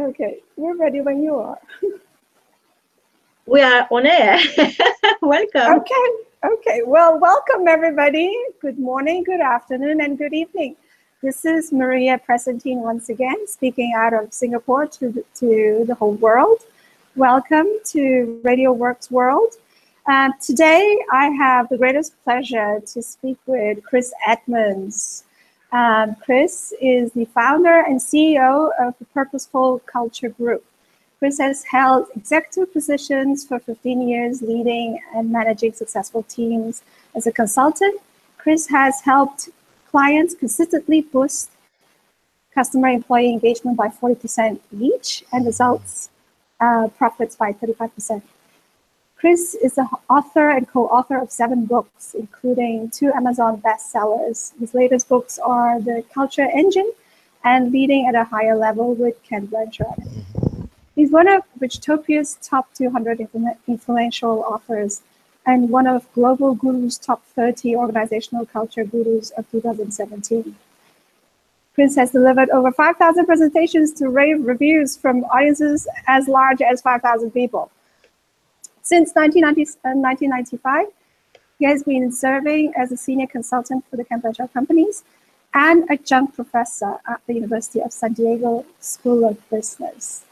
Okay, we're ready when you are. We are on air. Welcome. Okay. Well, welcome everybody. Good morning, good afternoon, and good evening. This is Maria Presentin once again, speaking out of Singapore to the whole world. Welcome to Radio Works World. Today, I have the greatest pleasure to speak with Chris Edmonds. Chris is the founder and CEO of the Purposeful Culture Group. Chris has held executive positions for 15 years, leading and managing successful teams. As a consultant, Chris has helped clients consistently boost customer employee engagement by 40% each and results profits by 35%. Chris is the author and co-author of 7 books, including 2 Amazon bestsellers. His latest books are The Culture Engine and Leading at a Higher Level with Ken Blanchard. He's one of Richtopia's top 200 influential authors and one of Global Guru's top 30 organizational culture gurus of 2017. Chris has delivered over 5,000 presentations to rave reviews from audiences as large as 5,000 people. Since 1995, he has been serving as a senior consultant for the Ken Blanchard companies and adjunct professor at the University of San Diego School of Business.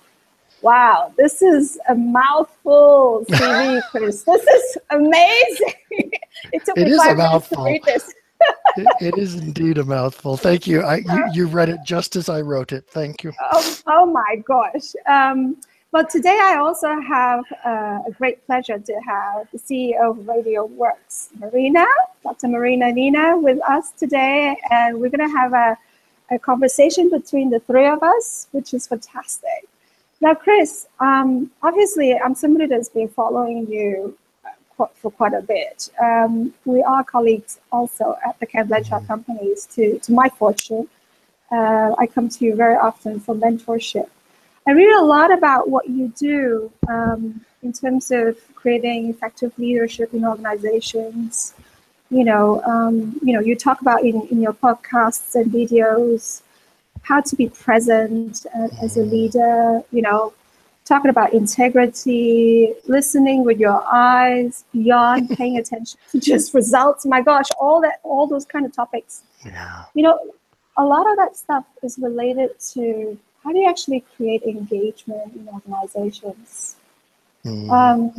Wow, this is a mouthful, CV, Chris. This is amazing. It took me 5 minutes to read this. It is indeed a mouthful. Thank you. You read it just as I wrote it. Thank you. Oh my gosh. But today I also have a great pleasure to have the CEO of Radio Works, Dr. Marina Nina, with us today. And we're going to have a conversation between the 3 of us, which is fantastic. Now, Chris, obviously, I'm somebody that's been following you for quite a bit. We are colleagues also at the Ken Blanchard companies, to my fortune. I come to you very often for mentorship. I read a lot about what you do in terms of creating effective leadership in organizations. You talk about in your podcasts and videos how to be present as a leader, talking about integrity, listening with your eyes, beyond paying attention to just results. My gosh, all those kind of topics. Yeah. A lot of that stuff is related to how do you actually create engagement in organizations? The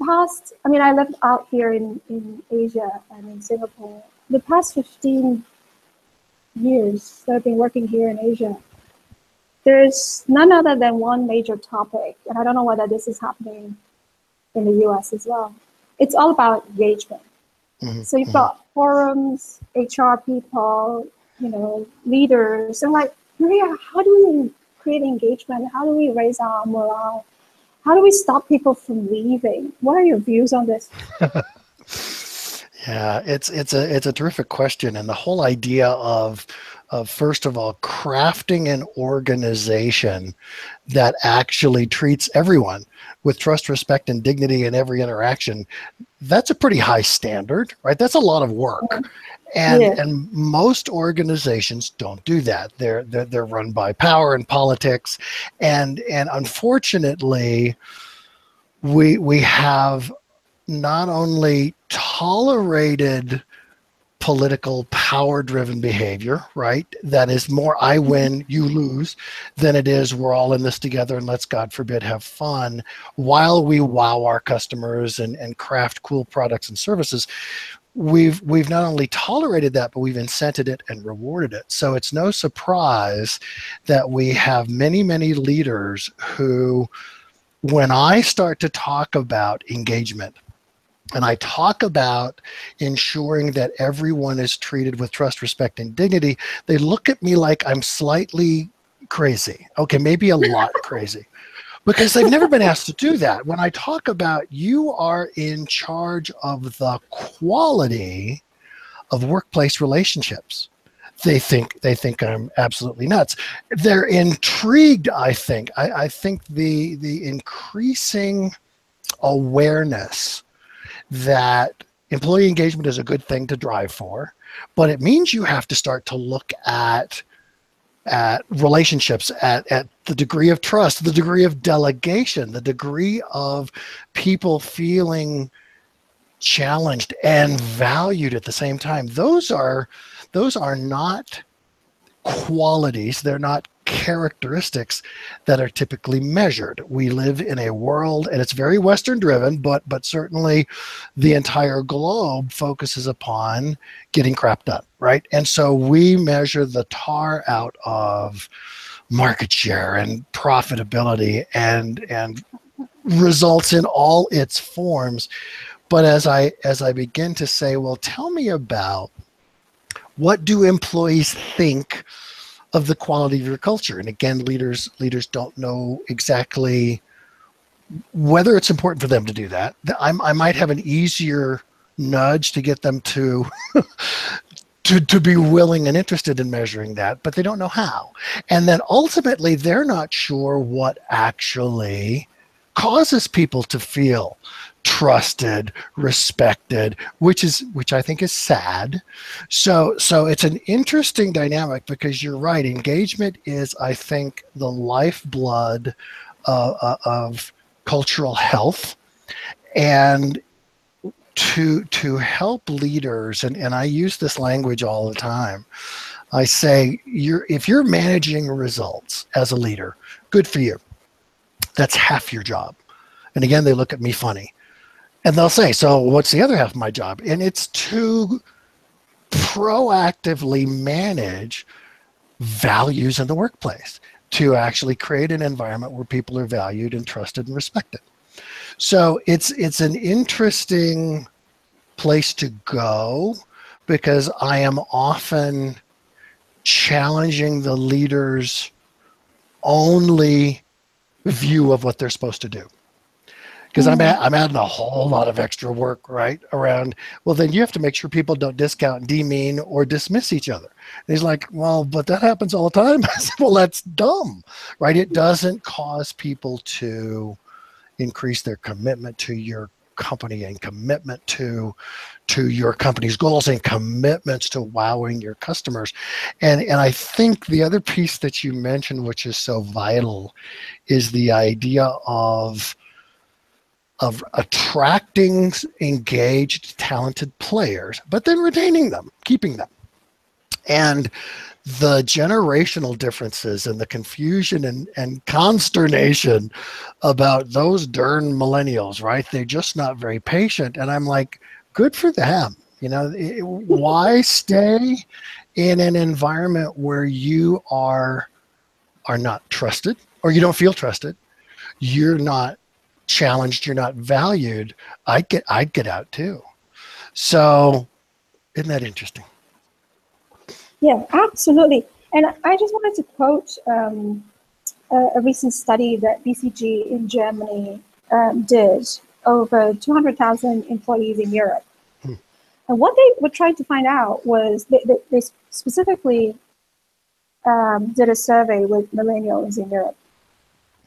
past, I lived out here in Asia and in Singapore. The past 15 years that I've been working here in Asia, there's none other than one major topic, and I don't know whether this is happening in the US as well. It's all about engagement. So you've got forums, HR people, leaders, and like, Maria, how do we create engagement? How do we raise our morale? How do we stop people from leaving? What are your views on this? Yeah, it's a terrific question, and the whole idea of first of all crafting an organization that actually treats everyone with trust, respect, and dignity in every interaction. That's a pretty high standard, right? That's a lot of work. And most organizations don't do that. They're run by power and politics, and unfortunately, we have not only tolerated political power-driven behavior, right? That is more I win, you lose, than it is we're all in this together and let's, God forbid, have fun while we wow our customers and craft cool products and services. We've not only tolerated that, but we've incented it and rewarded it. So it's no surprise that we have many, many leaders who, when I start to talk about engagement, and I talk about ensuring that everyone is treated with trust, respect, and dignity, they look at me like I'm slightly crazy. Okay, maybe a lot crazy. Because they've never been asked to do that. When I talk about you are in charge of the quality of workplace relationships, they think I'm absolutely nuts. They're intrigued, I think. I think the increasing awareness that employee engagement is a good thing to drive for, but it means you have to start to look at relationships, at the degree of trust, the degree of delegation, the degree of people feeling challenged and valued at the same time. Those are not qualities, they're not characteristics that are typically measured. We live in a world, and it's very Western driven, but certainly the entire globe focuses upon getting crap done, right? And so we measure the tar out of market share and profitability and results in all its forms. But as I begin to say, well, tell me about, what do employees think of the quality of your culture? And again, leaders don't know exactly whether it's important for them to do that. I might have an easier nudge to get them to to be willing and interested in measuring that, but they don't know how. And then ultimately, they're not sure what actually causes people to feel trusted, respected, which I think is sad. So it's an interesting dynamic, because you're right. Engagement is, I think, the lifeblood of cultural health, and to help leaders. And I use this language all the time. I say, if you're managing results as a leader, good for you. That's half your job. And again, they look at me funny. And they'll say, so what's the other half of my job? And it's to proactively manage values in the workplace, to actually create an environment where people are valued and trusted and respected. So it's an interesting place to go, because I am often challenging the leader's only view of what they're supposed to do. Because I'm adding a whole lot of extra work, right, around, well, then you have to make sure people don't discount, demean, or dismiss each other. And he's like, well, but that happens all the time. I said, well, that's dumb, right? It doesn't cause people to increase their commitment to your company, and commitment to your company's goals, and commitments to wowing your customers. And I think the other piece that you mentioned, which is so vital, is the idea of attracting engaged, talented players, but then retaining them, keeping them. And the generational differences and the confusion and consternation about those darn millennials, right? They're just not very patient. And I'm like, good for them. You know, why stay in an environment where you are not trusted, or you don't feel trusted? You're not challenged, you're not valued. I'd get out too. So isn't that interesting? Yeah, absolutely. And I just wanted to quote a recent study that BCG in Germany did over 200,000 employees in Europe. And what they were trying to find out was they specifically did a survey with millennials in Europe.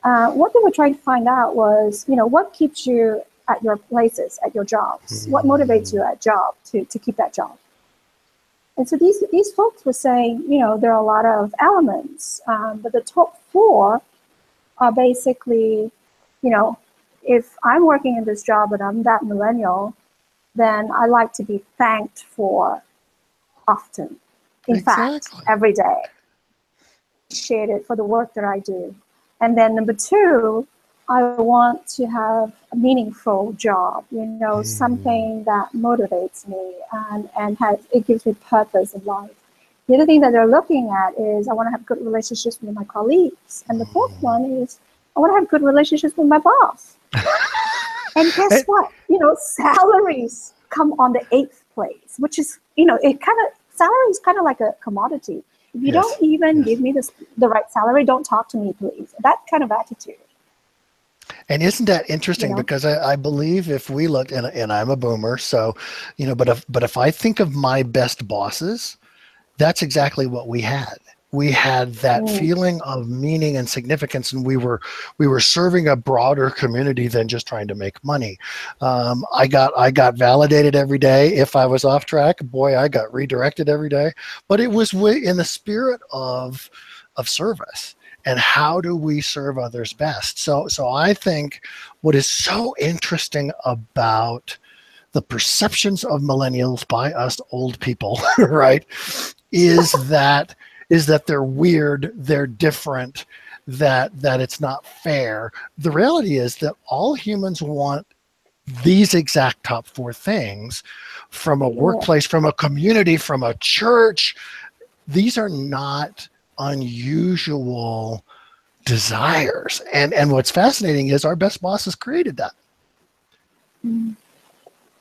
What they were trying to find out was, what keeps you at your places, at your jobs? What motivates you at job to keep that job? And so these folks were saying, there are a lot of elements, but the top 4 are basically, if I'm working in this job and I'm that millennial, then I like to be thanked for often. In fact, every day. Appreciated for the work that I do. And then number 2, I want to have a meaningful job, something that motivates me and it gives me purpose in life. The other thing that they're looking at is I want to have good relationships with my colleagues. And the 4th one is I want to have good relationships with my boss. And guess what? Salaries come on the 8th place, which is, salary is kind of like a commodity. If you don't even give me the right salary, don't talk to me, please. That kind of attitude. And isn't that interesting? Because I believe if we look, and I'm a boomer, so, but if I think of my best bosses, that's exactly what we had. We had that feeling of meaning and significance, and we were serving a broader community than just trying to make money. I got validated every day. If I was off track, boy, I got redirected every day. But it was in the spirit of of service. And how do we serve others best? So I think what is so interesting about the perceptions of millennials by us old people, right, is that they're weird, they're different, that it's not fair. The reality is that all humans want these exact top four things from a workplace, from a community, from a church. These are not unusual desires. And what's fascinating is our best bosses created that.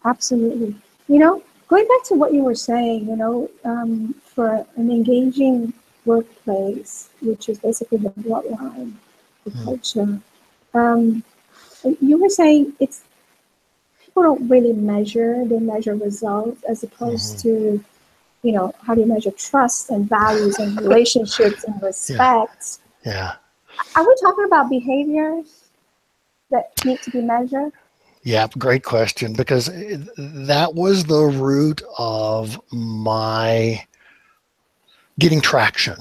Absolutely. You know, going back to what you were saying, you know, for an engaging workplace, which is basically the bloodline, the culture, you were saying it's people don't really measure, they measure results as opposed to, you know, how do you measure trust and values and relationships and respect? Yeah. Are we talking about behaviors that need to be measured? Yeah, great question, because that was the root of my getting traction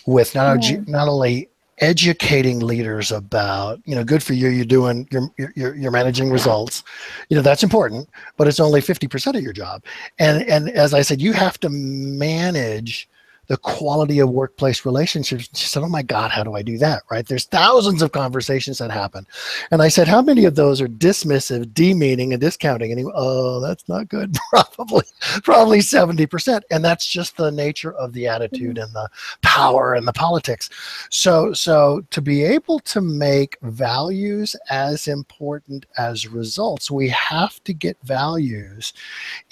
with not only educating leaders about, you know, good for you, you're managing results, you know, that's important, but it's only 50% of your job. And as I said, you have to manage the quality of workplace relationships. She said, oh my God, how do I do that? Right? There's thousands of conversations that happen. And I said, how many of those are dismissive, demeaning, and discounting? And he went, oh, that's not good. Probably 70%. And that's just the nature of the attitude and the power and the politics. So to be able to make values as important as results, we have to get values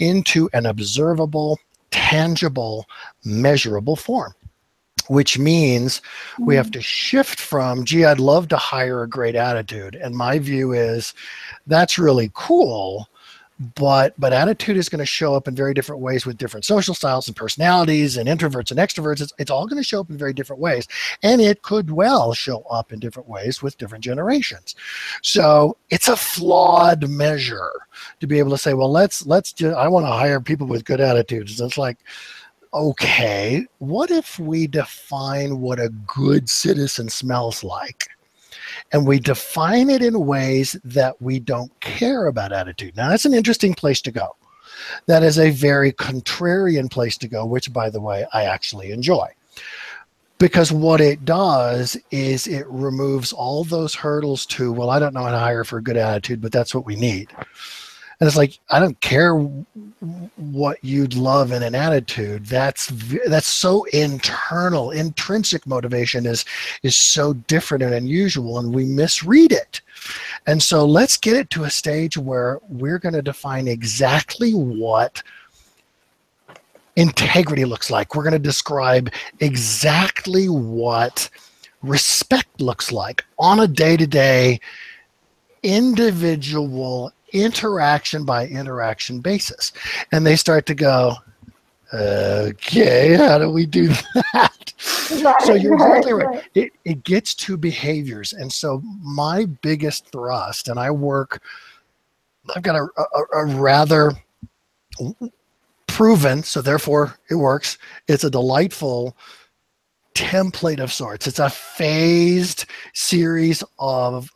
into an observable, tangible, measurable form, which means we have to shift from, gee, I'd love to hire a great attitude. And my view is that's really cool, but attitude is going to show up in very different ways with different social styles and personalities and introverts and extroverts. It's all going to show up in very different ways. And it could well show up in different ways with different generations. So it's a flawed measure to be able to say, well, let's just, I want to hire people with good attitudes. It's like, okay, what if we define what a good citizen smells like? And we define it in ways that we don't care about attitude. Now, that's an interesting place to go. That is a very contrarian place to go, which, by the way, I actually enjoy. Because what it does is it removes all those hurdles to, well, I don't know how to hire for a good attitude, but that's what we need. And it's like, I don't care what you'd love in an attitude. That's so internal. Intrinsic motivation is so different and unusual, and we misread it. And so let's get it to a stage where we're going to define exactly what integrity looks like. We're going to describe exactly what respect looks like on a day-to-day, individual, interaction by interaction basis. And they start to go, okay, how do we do that? Right, so you're exactly right. It gets to behaviors. And so my biggest thrust, and I've got a rather proven, so therefore it works, it's a delightful template of sorts. It's a phased series of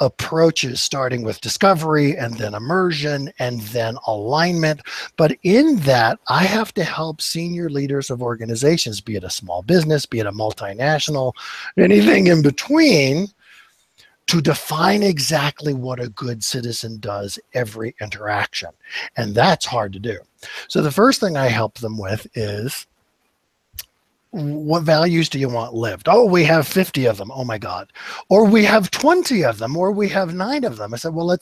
approaches, starting with discovery and then immersion and then alignment. But in that, I have to help senior leaders of organizations, be it a small business, be it a multinational, anything in between, to define exactly what a good citizen does every interaction. And that's hard to do. So the first thing I help them with is, what values do you want lived? Oh, we have 50 of them. Oh my God. Or we have 20 of them, or we have 9 of them. I said, well,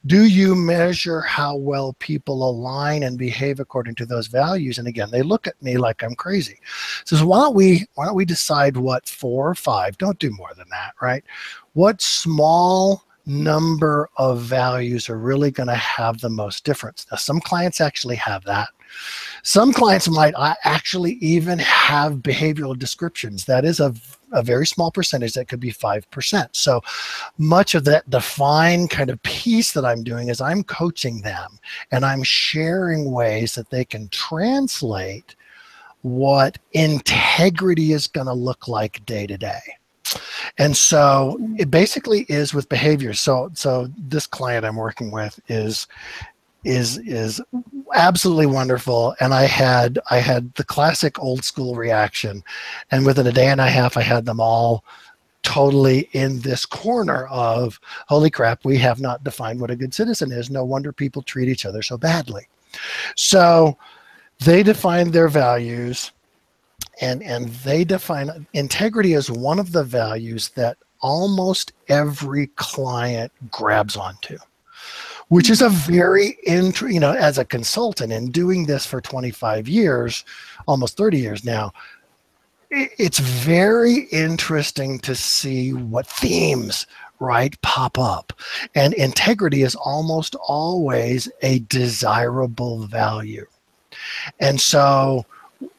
do you measure how well people align and behave according to those values? And again, they look at me like I'm crazy. So why don't we decide what 4 or 5, don't do more than that, right? What small number of values are really going to have the most difference? Now, some clients actually have that. Some clients might actually even have behavioral descriptions. That is a very small percentage. That could be 5%. So much of that defined kind of piece that I'm doing is I'm coaching them, and I'm sharing ways that they can translate what integrity is going to look like day to day. And so it basically is with behaviors. So this client I'm working with is absolutely wonderful. And I had the classic old school reaction. And within a day and a half, I had them all totally in this corner of, holy crap, we have not defined what a good citizen is. No wonder people treat each other so badly. So they define their values, and they define integrity as one of the values that almost every client grabs onto, which is a very, as a consultant and doing this for 25 years, almost 30 years now, it's very interesting to see what themes, right, pop up. And integrity is almost always a desirable value. And so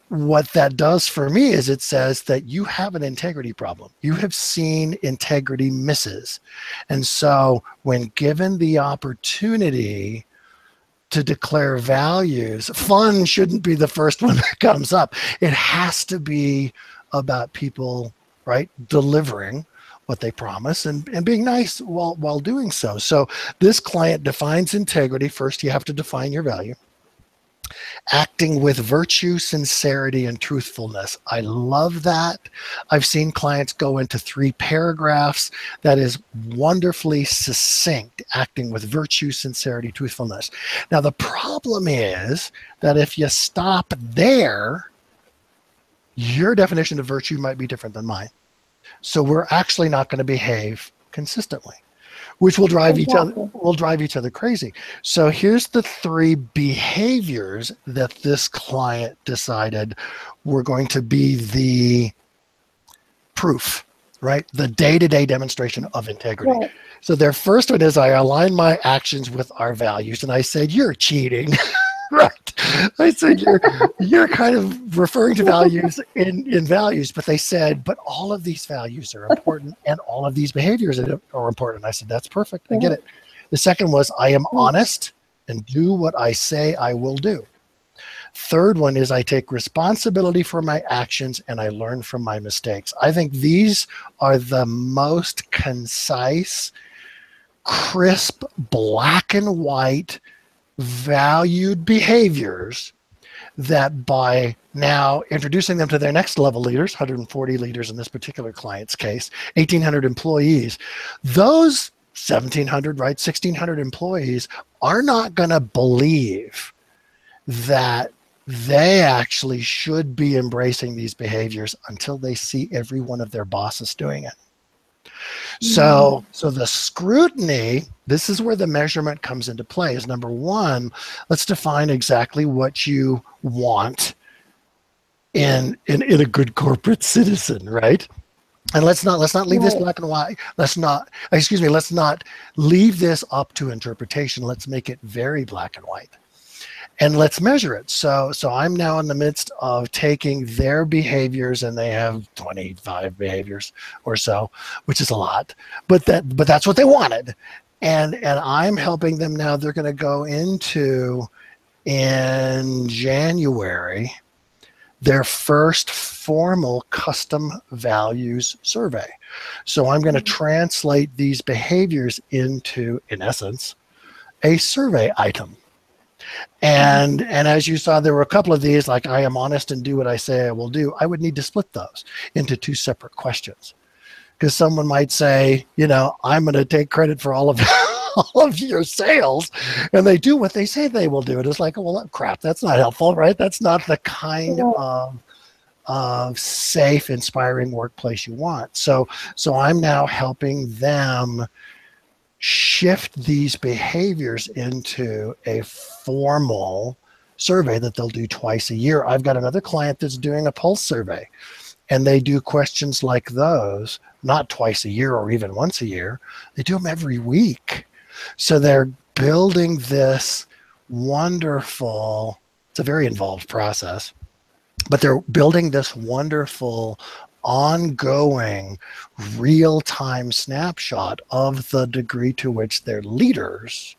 what that does for me is it says that you have an integrity problem. You have seen integrity misses. And so when given the opportunity to declare values, fun shouldn't be the first one that comes up. It has to be about people, right, delivering what they promise and being nice while doing so. So this client defines integrity. First, you have to define your value. Acting with virtue, sincerity, and truthfulness. I love that. I've seen clients go into 3 paragraphs. That is wonderfully succinct, acting with virtue, sincerity, truthfulness. Now, the problem is that if you stop there, your definition of virtue might be different than mine. So we're actually not going to behave consistently, which will drive each other crazy. So here's the 3 behaviors that this client decided were going to be the proof, right? The day-to-day demonstration of integrity. Right. So their first one is, I align my actions with our values. And I said, you're cheating. Right. I said, you're kind of referring to values in values, but they said, but all of these values are important and all of these behaviors are important. I said, that's perfect. I get it. The second was, I am honest and do what I say I will do. Third one is, I take responsibility for my actions and I learn from my mistakes. I think these are the most concise, crisp, black and white valued behaviors that by now introducing them to their next level leaders, 140 leaders in this particular client's case, 1,800 employees, those 1,700, right, 1,600 employees are not going to believe that they actually should be embracing these behaviors until they see every one of their bosses doing it. So the scrutiny, this is where the measurement comes into play, is number one, let's define exactly what you want in a good corporate citizen, right? And let's not leave this black and white. Let's not leave this up to interpretation. Let's make it very black and white. And let's measure it. So I'm now in the midst of taking their behaviors, and they have 25 behaviors or so, which is a lot, but that's what they wanted. And I'm helping them now. They're going to go into, in January, their first formal custom values survey. So I'm going to translate these behaviors into, in essence, a survey item. And as you saw, there were a couple of these, like, I am honest and do what I say I will do. I would need to split those into 2 separate questions, because someone might say, I'm going to take credit for all of your sales, and they do what they say they will do. It is like, well, crap, that's not helpful, right? That's not the kind of safe, inspiring workplace you want. So I'm now helping them shift these behaviors into a formal survey that they'll do twice a year. I've got another client that's doing a pulse survey, and they do questions like those, not twice a year or even once a year. They do them every week. So they're building this wonderful, it's a very involved process, but they're building this wonderful ongoing real-time snapshot of the degree to which their leaders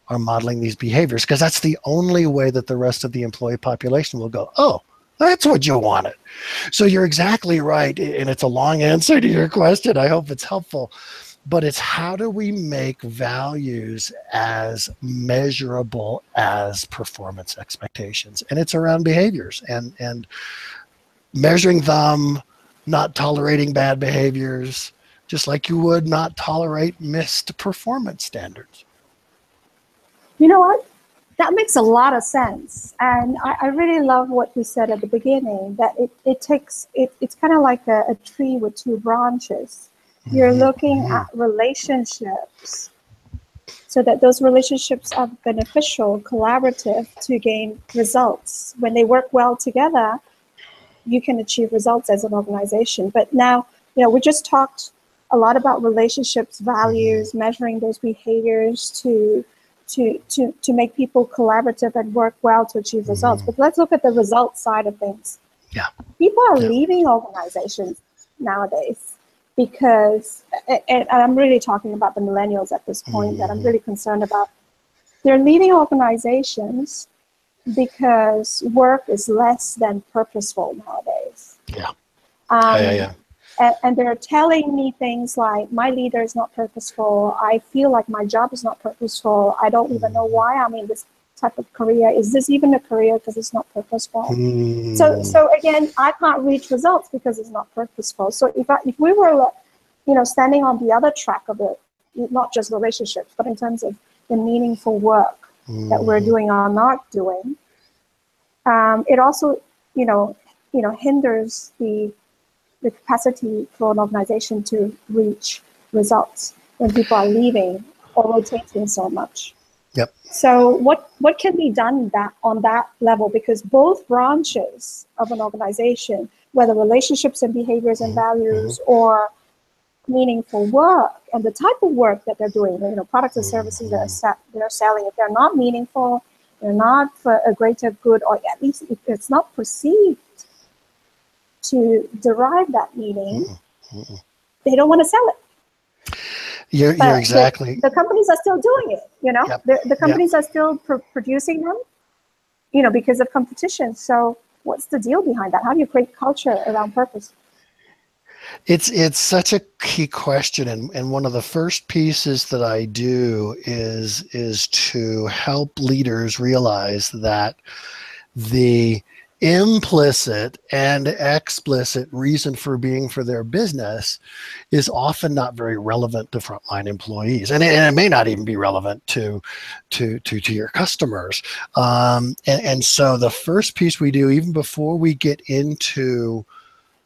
are modeling these behaviors, because that's the only way that the rest of the employee population will go, oh, That's what you wanted. So you're exactly right. And it's a long answer to your question. I hope it's helpful. But it's how do we make values as measurable as performance expectations? And it's around behaviors and measuring them, not tolerating bad behaviors, just like you would not tolerate missed performance standards. You know what? That makes a lot of sense. And I really love what you said at the beginning, that it's kind of like a tree with two branches. You're looking at relationships so that those relationships are beneficial, collaborative to gain results. When they work well together, you can achieve results as an organization. But now, we just talked a lot about relationships, values, measuring those behaviors to make people collaborative and work well to achieve results. But let's look at the results side of things. Yeah. People are leaving organizations nowadays because, and I'm really talking about the millennials at this point that I'm really concerned about. They're leaving organizations because work is less than purposeful nowadays. Yeah. And they're telling me things like, my leader is not purposeful. I feel like my job is not purposeful. I don't even know why I'm in this type of career. Is this even a career because it's not purposeful? So again, I can't reach results because it's not purposeful. So if we were, standing on the other track of it, not just relationships, but in terms of the meaningful work that we're doing or not doing, it also, hinders the capacity for an organization to reach results when people are leaving or rotating so much. Yep. So what can be done on that level? Because both branches of an organization, whether relationships and behaviors and values or meaningful work and the type of work that they're doing, products and services that they're selling, if they're not meaningful, they're not for a greater good, or at least if it's not perceived to derive that meaning, they don't want to sell it. You're exactly. The companies are still doing it, Yep. The companies are still producing them, because of competition. So what's the deal behind that? How do you create culture around purpose? It's such a key question, and one of the first pieces that I do is to help leaders realize that the implicit and explicit reason for being for their business is often not very relevant to frontline employees, and it may not even be relevant to your customers. And so the first piece we do, even before we get into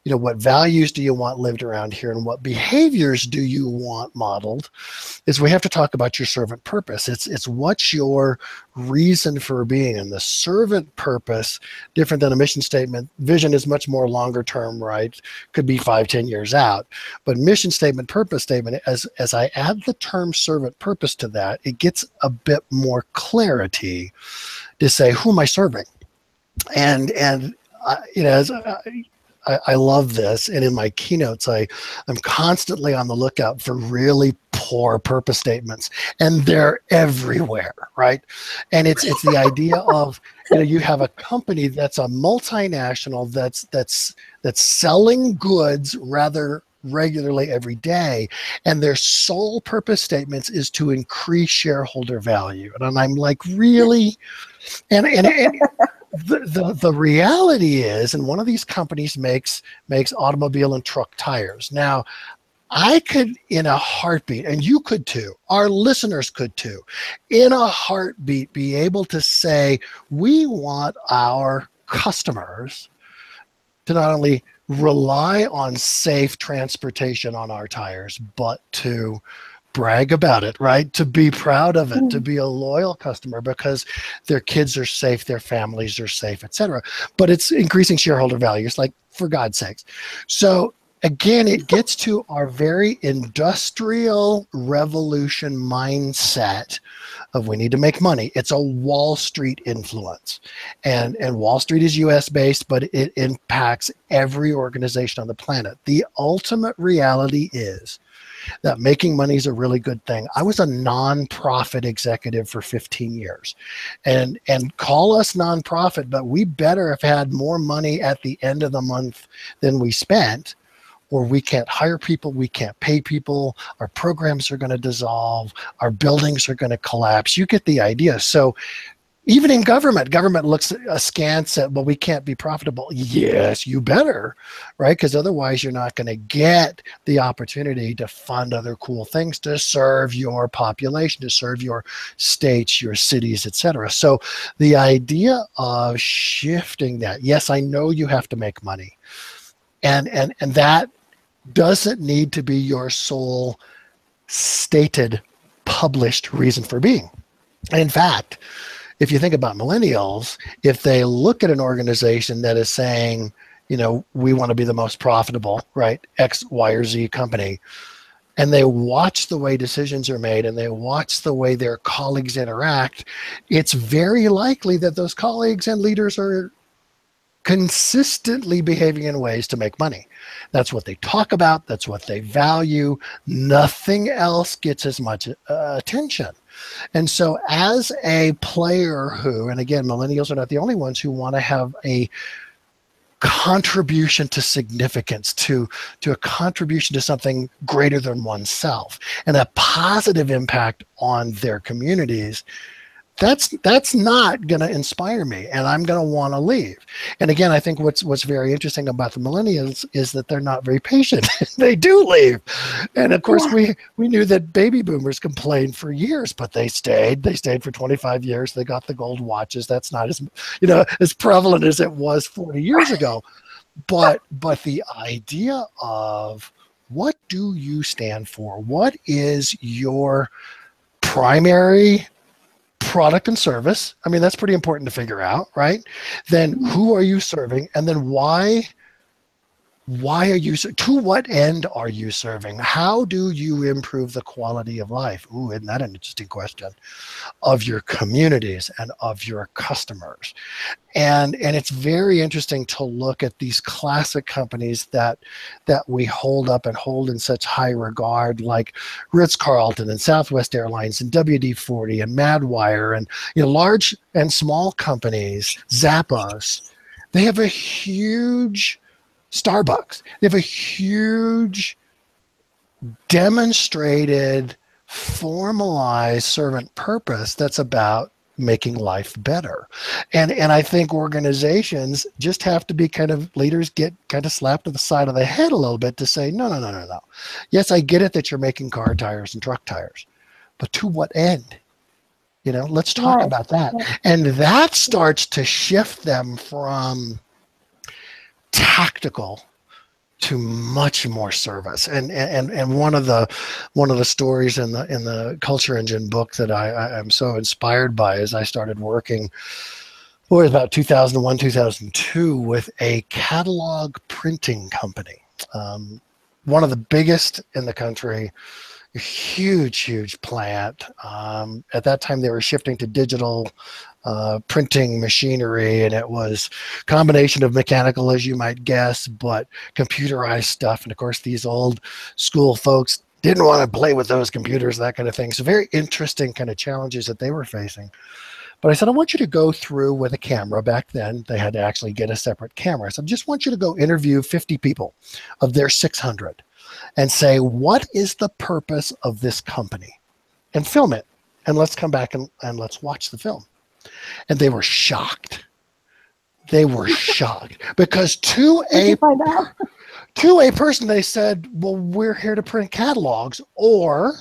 what values do you want lived around here and what behaviors do you want modeled, is we have to talk about your servant purpose. It's what's your reason for being. And the servant purpose, different than a mission statement. Vision is much more longer term, right? Could be 5-10 years out. But mission statement, purpose statement, as I add the term servant purpose to that, it gets a bit more clarity to say, who am I serving? And I love this, and in my keynotes, I'm constantly on the lookout for really poor purpose statements, and they're everywhere, right? And it's the idea of you have a company that's a multinational that's selling goods rather regularly every day, and their sole purpose statements is to increase shareholder value. And I'm like, really? And the reality is, and one of these companies makes automobile and truck tires. Now, I could, in a heartbeat, and you could too, our listeners could too, in a heartbeat, be able to say, we want our customers to not only rely on safe transportation on our tires, but to brag about it, right? To be proud of it, to be a loyal customer because their kids are safe, their families are safe, etc. But it's increasing shareholder values, like, for God's sakes. So again, it gets to our very industrial revolution mindset of we need to make money. It's a Wall Street influence. And Wall Street is US based, but it impacts every organization on the planet. The ultimate reality is that making money is a really good thing. I was a nonprofit executive for 15 years. And call us nonprofit, but we better have had more money at the end of the month than we spent, or we can't hire people, we can't pay people, our programs are going to dissolve, our buildings are going to collapse. You get the idea. So even in government looks askance at, well, we can't be profitable. Yes, you better, right? Because otherwise you're not going to get the opportunity to fund other cool things to serve your population, to serve your states, your cities, etc. So the idea of shifting that, yes, I know you have to make money. And that doesn't need to be your sole stated, published reason for being. In fact, if you think about millennials, if they look at an organization that is saying, you know, we want to be the most profitable, right, X, Y, or Z company, and they watch the way decisions are made and they watch the way their colleagues interact, it's very likely that those colleagues and leaders are consistently behaving in ways to make money. That's what they talk about. That's what they value. Nothing else gets as much attention. And so as a player who, and again, millennials are not the only ones who want to have a contribution to significance, to a contribution to something greater than oneself and a positive impact on their communities, that's not going to inspire me, and I'm going to want to leave. And again, I think what's very interesting about the millennials is that they're not very patient. They do leave. And of course, we knew that baby boomers complained for years, but they stayed. They stayed for 25 years. They got the gold watches. That's not as, you know, as prevalent as it was 40 years ago. But the idea of, what do you stand for? What is your primary product and service? I mean, that's pretty important to figure out, right? Then who are you serving? And then why are you, to what end are you serving? How do you improve the quality of life? Ooh, isn't that an interesting question? Of your communities and of your customers. And it's very interesting to look at these classic companies that we hold up and hold in such high regard, like Ritz-Carlton and Southwest Airlines and WD-40 and Madwire and, you know, large and small companies, Zappos. They have a huge Starbucks. They have a huge demonstrated, formalized servant purpose that's about making life better. And I think organizations just have to be leaders get kind of slapped to the side of the head a little bit to say, no. Yes, I get it that you're making car tires and truck tires, but to what end? You know, let's talk about that. And that starts to shift them from tactical to much more service. And one of the stories in the Culture Engine book that I'm so inspired by is I started working, about 2001, 2002 with a catalog printing company. One of the biggest in the country, a huge plant. At that time, they were shifting to digital printing machinery, and it was a combination of mechanical, as you might guess, but computerized stuff. And of course, these old school folks didn't want to play with those computers, that kind of thing. So very interesting kind of challenges that they were facing. But I said, I want you to go through with a camera. Back then, they had to actually get a separate camera. So I just want you to go interview 50 people of their 600 and say, what is the purpose of this company? And film it. And let's come back and let's watch the film. And they were shocked. They were shocked because to a person, they said, well, we're here to print catalogs, or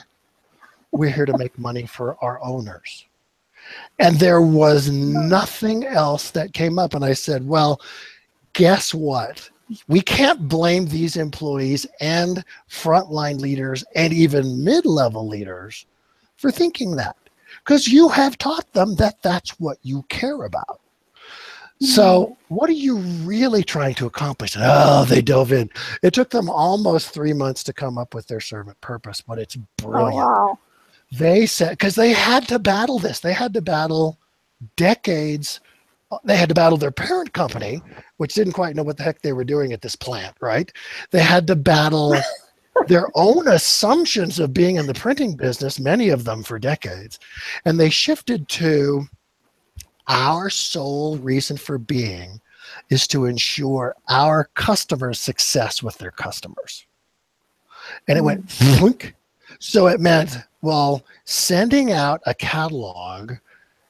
we're here to make money for our owners. And there was nothing else that came up. And I said, well, guess what? We can't blame these employees and frontline leaders and even mid-level leaders for thinking that, because you have taught them that that's what you care about. So what are you really trying to accomplish? Oh, they dove in. It took them almost 3 months to come up with their servant purpose, but it's brilliant. Oh, wow. They said, because they had to battle this. They had to battle decades. They had to battle their parent company, which didn't quite know what the heck they were doing at this plant, right? They had to battle their own assumptions of being in the printing business, many of them for decades, and they shifted to our sole reason for being is to ensure our customers' success with their customers. And it went thunk. So it meant, well, sending out a catalog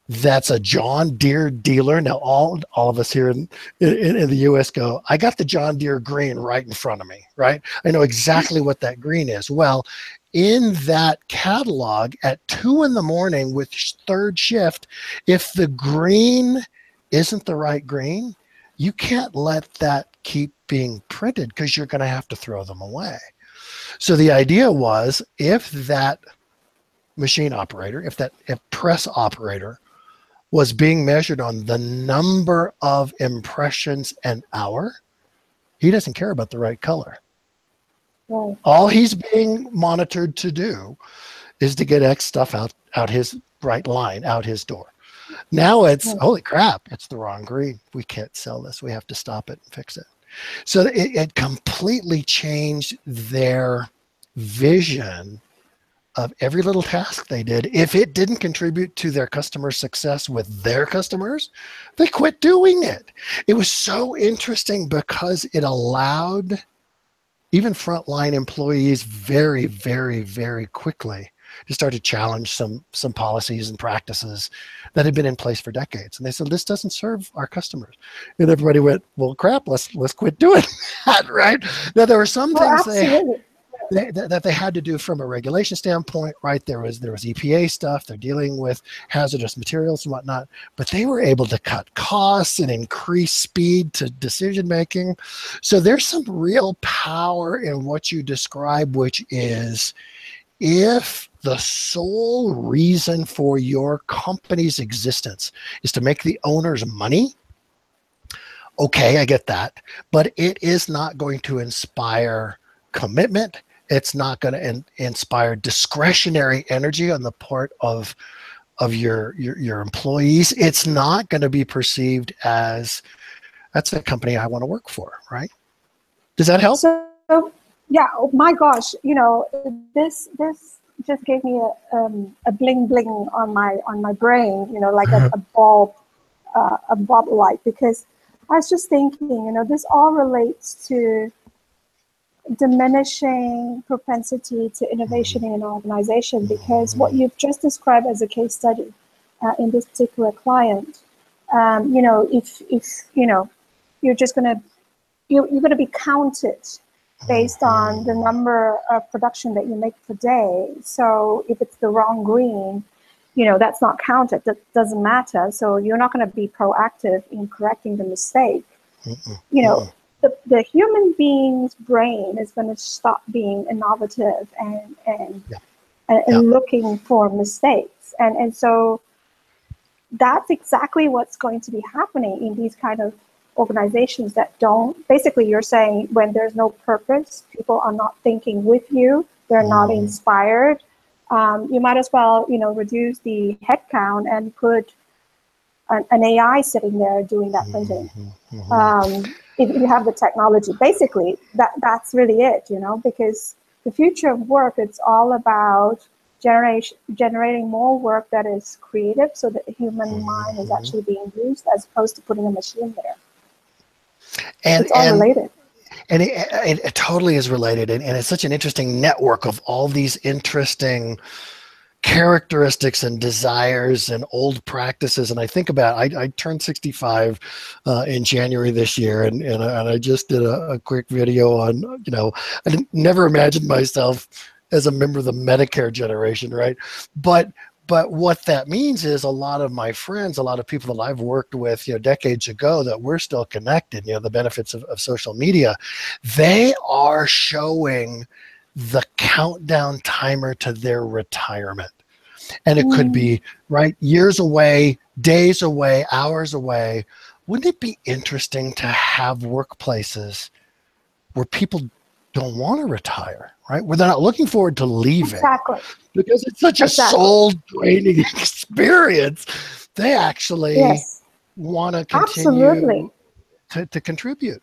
that's a John Deere dealer. Now, all of us here in the US go, I got the John Deere green right in front of me, right? I know exactly what that green is. Well, in that catalog at 2 a.m. with third shift, if the green isn't the right green, you can't let that keep being printed because you're going to have to throw them away. So the idea was, if that machine operator, if press operator was being measured on the number of impressions an hour, he doesn't care about the right color. Right. All he's being monitored to do is to get X stuff out his right line, out his door. Now it's, holy crap, it's the wrong green. We can't sell this. We have to stop it and fix it. So it completely changed their vision of every little task they did. If it didn't contribute to their customer success with their customers, they quit doing it. It was so interesting because it allowed even frontline employees very, very, very quickly to start to challenge some policies and practices that had been in place for decades. And they said, this doesn't serve our customers. And everybody went, well, crap, let's quit doing that, right? Now, there were some things that they had to do from a regulation standpoint, right? There was EPA stuff. They're dealing with hazardous materials and whatnot, but they were able to cut costs and increase speed to decision making. So there's some real power in what you describe, which is, if the sole reason for your company's existence is to make the owners money, okay, I get that, but it is not going to inspire commitment. It's not going to inspire discretionary energy on the part of your employees. It's not going to be perceived as, that's a company I want to work for, right? Does that help? So yeah, oh my gosh, this just gave me a bling bling on my brain, like a bulb light, because I was just thinking, this all relates to diminishing propensity to innovation in an organization, because what you've just described as a case study in this particular client, if you're just you're going to be counted based on the number of production that you make per day. So if it's the wrong green, that's not counted. That doesn't matter. So you're not going to be proactive in correcting the mistake. The human being's brain is going to stop being innovative and looking for mistakes. And so that's exactly what's going to be happening in these kind of organizations that don't, basically you're saying, when there's no purpose, people are not thinking with you, they're not inspired, you might as well, reduce the headcount and put an AI sitting there doing that printing. If you have the technology, basically that's really it, because the future of work, it's all about generating more work that is creative, so that the human mind is actually being used, as opposed to putting a machine there. And it's all related. And it totally is related. And it's such an interesting network of all these interesting characteristics and desires and old practices. And I think about, I turned 65 in January this year, and I just did a quick video on, I never imagined myself as a member of the Medicare generation, right? But what that means is, a lot of my friends, a lot of people that I've worked with, decades ago, that we're still connected, the benefits of social media, they are showing the countdown timer to their retirement. And it could be, right, years away, days away, hours away. Wouldn't it be interesting to have workplaces where people don't want to retire, right? Where they're not looking forward to leaving. Exactly. Because it's such a soul-draining experience. They actually want to continue to contribute.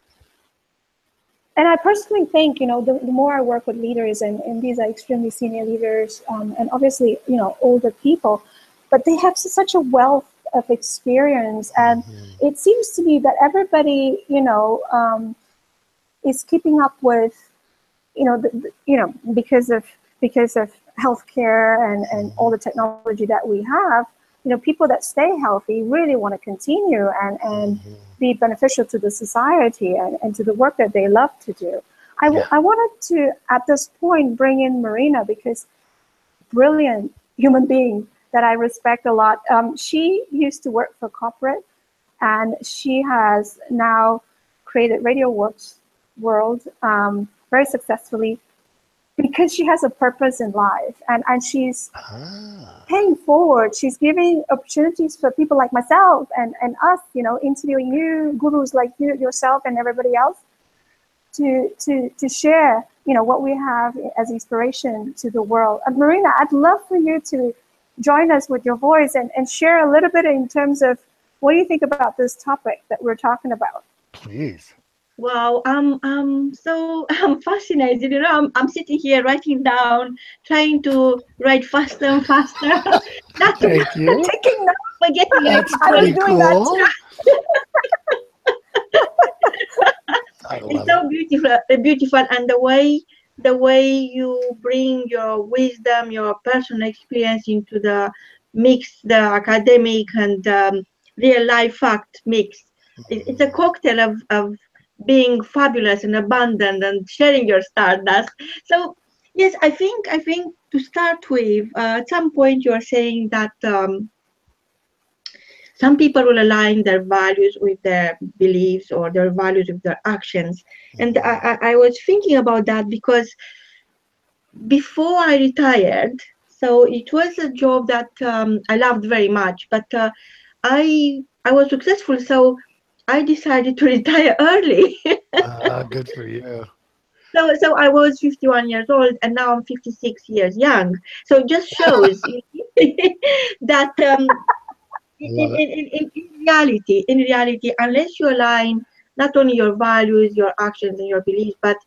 And I personally think, the more I work with leaders, and these are extremely senior leaders, and obviously, older people, but they have such a wealth of experience. And it seems to me that everybody, is keeping up with, because of healthcare and all the technology that we have, people that stay healthy really want to continue and be beneficial to the society and to the work that they love to do. I wanted to, at this point, bring in Marina, because brilliant human being that I respect a lot. She used to work for corporate, and she has now created Radio World very successfully, because she has a purpose in life, and she's paying forward. She's giving opportunities for people like myself and us, interviewing you, gurus like you, yourself, and everybody else, to share, what we have as inspiration to the world. Marina, I'd love for you to join us with your voice and share a little bit in terms of what do you think about this topic that we're talking about? Please. Wow, I'm fascinated. I'm sitting here writing down, trying to write faster and faster. That's Thank you. Taking notes. Forgetting That's I was pretty doing that cool. I love It's so beautiful, and the way you bring your wisdom, your personal experience into the mix, the academic and real life fact mix. It's a cocktail of being fabulous and abundant and sharing your stardust. So yes, I think to start with, at some point you are saying that some people will align their values with their beliefs, or their values with their actions. And I was thinking about that, because before I retired, so it was a job that I loved very much, but I was successful, so I decided to retire early. Good for you. So I was 51 years old, and now I'm 56 years young. So it just shows that in reality, unless you align not only your values, your actions, and your beliefs, but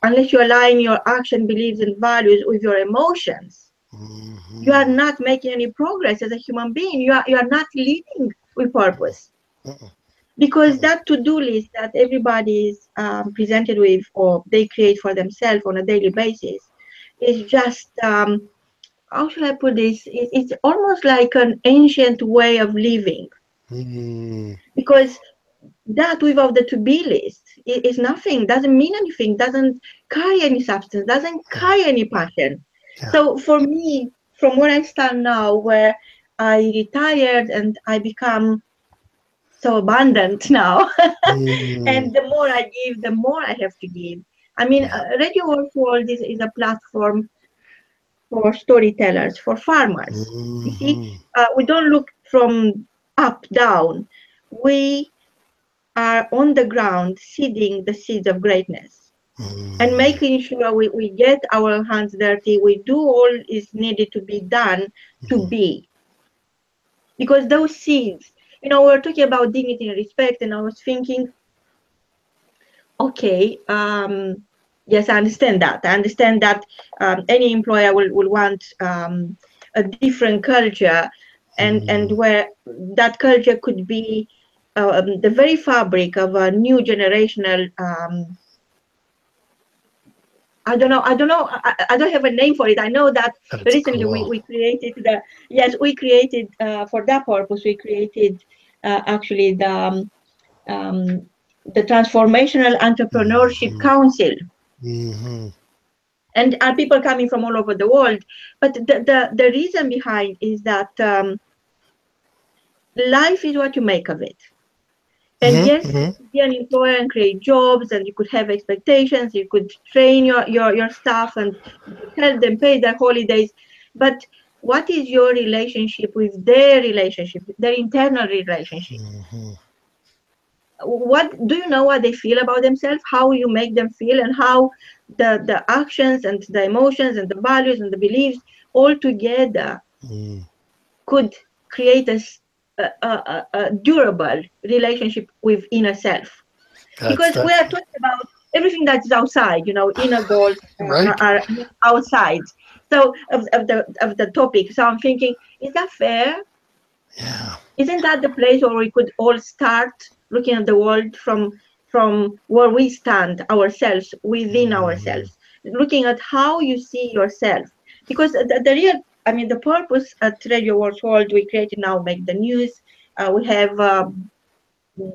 unless you align your action, beliefs, and values with your emotions, you are not making any progress as a human being. You are not living with purpose. Because that to-do list that everybody is presented with, or they create for themselves on a daily basis, is just, how should I put this? It's almost like an ancient way of living. Because that without the to-be list is nothing, doesn't mean anything, doesn't carry any substance, doesn't carry any passion. So for me, from where I stand now, where I retired and I become so abundant now, and the more I give, the more I have to give. I mean, Radio World is a platform for storytellers, for farmers. You see, we don't look from up down. We are on the ground seeding the seeds of greatness and making sure we get our hands dirty. We do all is needed to be done to be. Because those seeds, we're talking about dignity and respect, and I was thinking, okay, yes, I understand that. I understand that any employer will want a different culture, and where that culture could be the very fabric of a new generational. I don't know. I don't have a name for it. I know that recently we created we created for that purpose. We created actually the Transformational Entrepreneurship Council. And are people coming from all over the world. But the reason behind is that life is what you make of it. And yes, be an employer and create jobs, and you could have expectations, you could train your staff and help them pay their holidays. But what is your relationship with their relationship, their internal relationship? What do you know what they feel about themselves, how you make them feel, and how the actions and the emotions and the values and the beliefs all together could create a durable relationship with inner self. Because we are talking about everything that is outside, inner goals Right. are outside. So of the topic. So I'm thinking, is that fair? Yeah. Isn't that the place where we could all start looking at the world from where we stand ourselves, within ourselves, looking at how you see yourself? Because the real, I mean, the purpose at Radio Awards World we created now, make the news. We have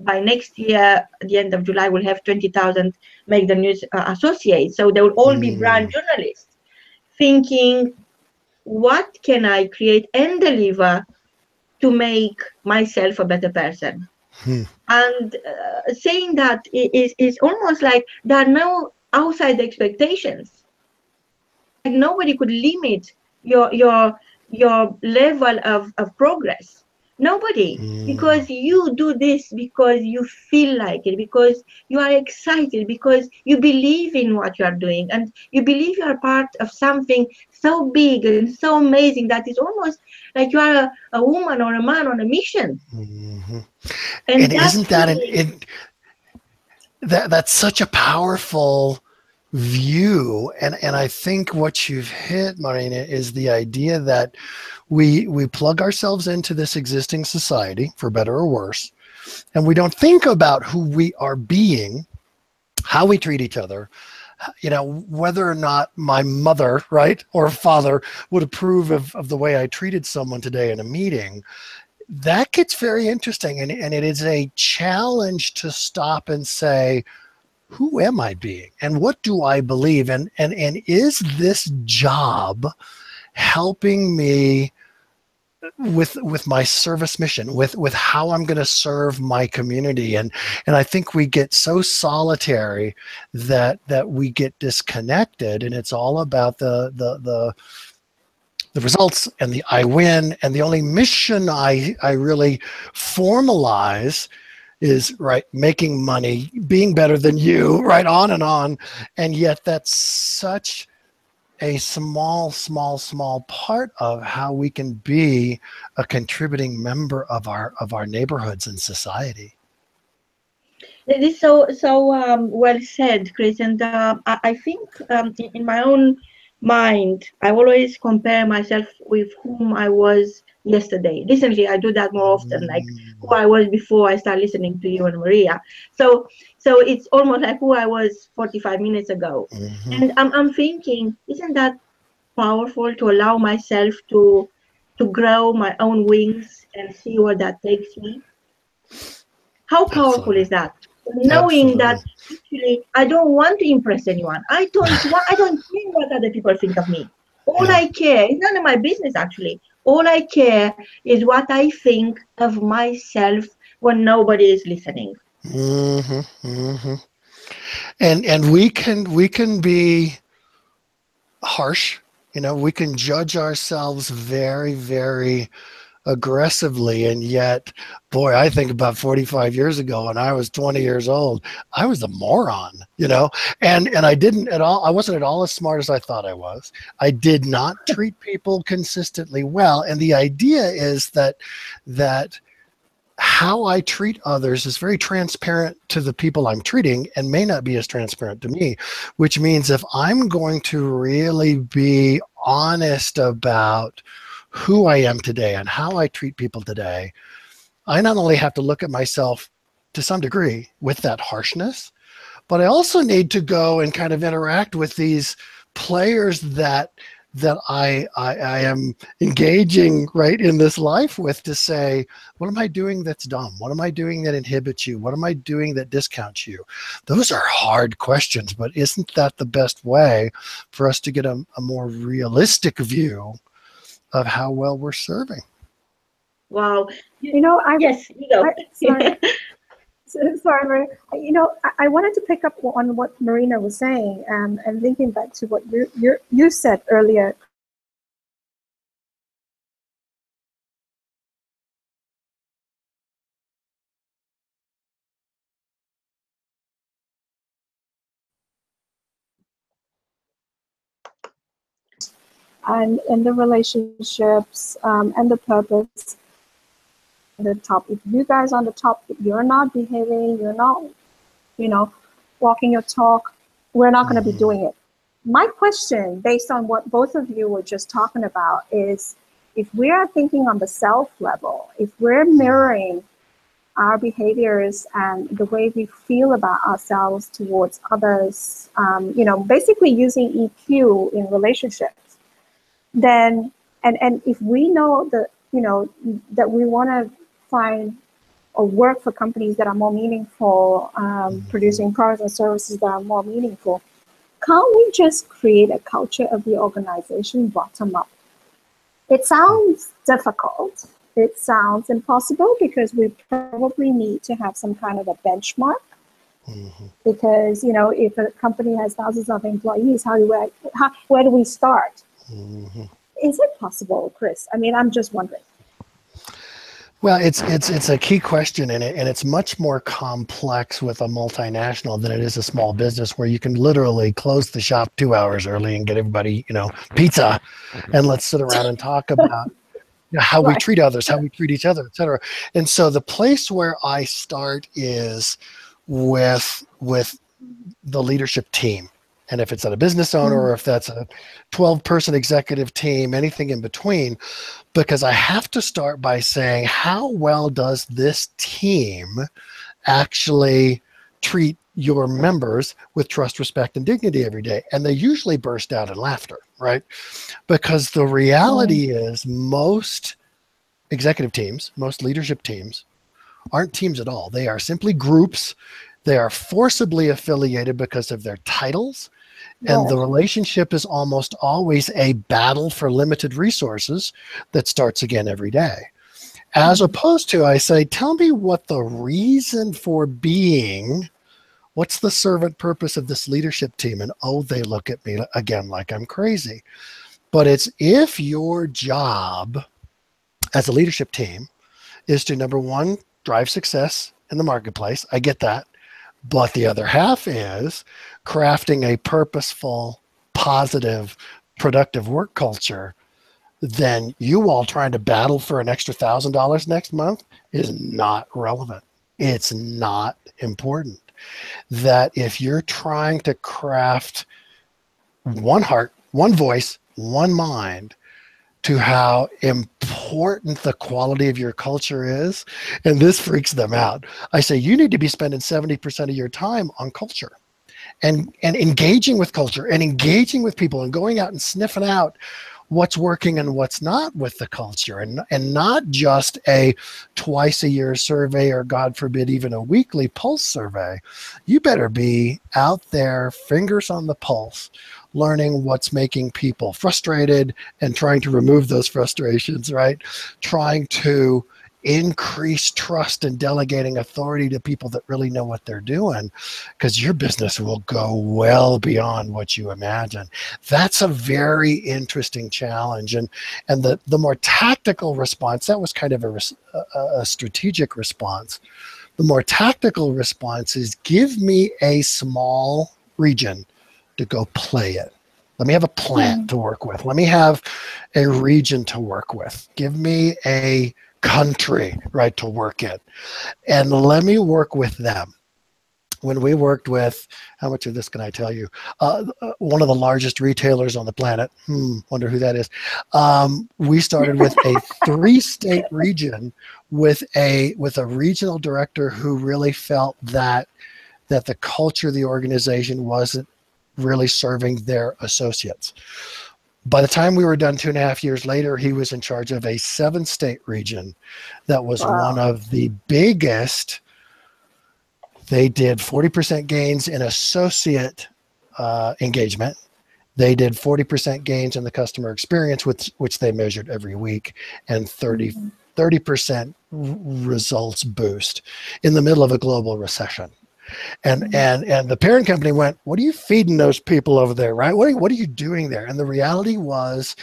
by next year, at the end of July, we'll have 20,000 make the news associates. So they will all be brand journalists, thinking, what can I create and deliver to make myself a better person? And saying that is almost like there are no outside expectations. Like nobody could limit your level of progress. Nobody, because you do this because you feel like it, because you are excited, because you believe in what you are doing, and you believe you are part of something so big and so amazing that it's almost like you are a woman or a man on a mission. And that's isn't that really, that's such a powerful view, and I think what you've hit, Marina, is the idea that we plug ourselves into this existing society, for better or worse, and we don't think about who we are being, how we treat each other, whether or not my mother, right, or father would approve of the way I treated someone today in a meeting. That gets very interesting, and it is a challenge to stop and say, who am I being and what do I believe? And is this job helping me with my service mission, with how I'm going to serve my community? And I think we get so solitary that we get disconnected, and it's all about the results and the I win, and the only mission I really formalize is, right, making money, being better than you, right, on and on. And yet that's such a small part of how we can be a contributing member of our neighborhoods and society. it is so well said, Chris. And I think in my own mind, I always compare myself with whom I was yesterday. Recently, I do that more often, like who I was before I start listening to you and Maria. So it's almost like who I was 45 minutes ago. And I'm thinking, isn't that powerful to allow myself to grow my own wings and see where that takes me? How powerful Absolutely. is that? Knowing that Absolutely. actually I don't want to impress anyone. I don't care what other people think of me. All I care, it's none of my business actually. All I care is what I think of myself when nobody is listening. And we can be harsh. We can judge ourselves very, very aggressively, and yet, boy, I think about 45 years ago when I was 20 years old, I was a moron, and I didn't at all, I wasn't at all as smart as I thought I was. I did not treat people consistently well, and the idea is that how I treat others is very transparent to the people I'm treating and may not be as transparent to me, which means if I'm going to really be honest about who I am today and how I treat people today, I not only have to look at myself to some degree with that harshness, but I also need to go and kind of interact with these players that I am engaging, right, in this life with, to say, what am I doing that's dumb? What am I doing that inhibits you? What am I doing that discounts you? Those are hard questions, but isn't that the best way for us to get a more realistic view of how well we're serving? Wow. Yes, you go. sorry. Sorry, Maria. I wanted to pick up on what Marina was saying, and linking back to what you said earlier. And in the relationships and the purpose, the top. If you guys on the top, you're not behaving, you're not, walking your talk, we're not going to be doing it. My question, based on what both of you were just talking about, is if we are thinking on the self level, if we're mirroring our behaviors and the way we feel about ourselves towards others, basically using EQ in relationships, then, and if we know that, that we want to find or work for companies that are more meaningful, producing products and services that are more meaningful, can't we just create a culture of the organization bottom up? It sounds difficult. It sounds impossible because we probably need to have some kind of a benchmark. Because, if a company has thousands of employees, where do we start? Is it possible, Chris? I mean, I'm just wondering. Well, it's a key question, and it's much more complex with a multinational than it is a small business where you can literally close the shop 2 hours early and get everybody, pizza, and let's sit around and talk about how we treat others, how we treat each other, et cetera. And so the place where I start is with the leadership team. And if it's a business owner or if that's a 12-person executive team, anything in between, because I have to start by saying, how well does this team actually treat your members with trust, respect, and dignity every day? And they usually burst out in laughter, right? Because the reality is most executive teams, most leadership teams aren't teams at all. They are simply groups. They are forcibly affiliated because of their titles. And the relationship is almost always a battle for limited resources that starts again every day. As opposed to, I say, tell me what the reason for being, what's the servant purpose of this leadership team? And they look at me again like I'm crazy. But it's if your job as a leadership team is to, number one, drive success in the marketplace. I get that. But the other half is crafting a purposeful, positive, productive work culture. Then you all trying to battle for an extra $1,000 next month is not relevant. It's not important. That if you're trying to craft one heart, one voice, one mind to how important the quality of your culture is, and this freaks them out. I say, you need to be spending 70% of your time on culture and engaging with culture and engaging with people and going out and sniffing out what's working and what's not with the culture, and not just a twice a year survey or, God forbid, even a weekly pulse survey. You better be out there, fingers on the pulse, learning what's making people frustrated and trying to remove those frustrations, right? Trying to increase trust and delegating authority to people that really know what they're doing, because your business will go well beyond what you imagine. That's a very interesting challenge. And the more tactical response, that was kind of a strategic response. The more tactical response is, give me a small region to go play it. Let me have a plant to work with. Let me have a region to work with. Give me a country, right, to work in. And let me work with them. When we worked with, how much of this can I tell you? One of the largest retailers on the planet. Wonder who that is. We started with a 3-state region with a regional director who really felt that the culture of the organization wasn't really serving their associates. By the time we were done 2.5 years later, he was in charge of a 7-state region that was one of the biggest. They did 40% gains in associate engagement. They did 40% gains in the customer experience, which they measured every week, and 30% results boost in the middle of a global recession. And the parent company went, what are you feeding those people over there, right? What are you doing there? And the reality was,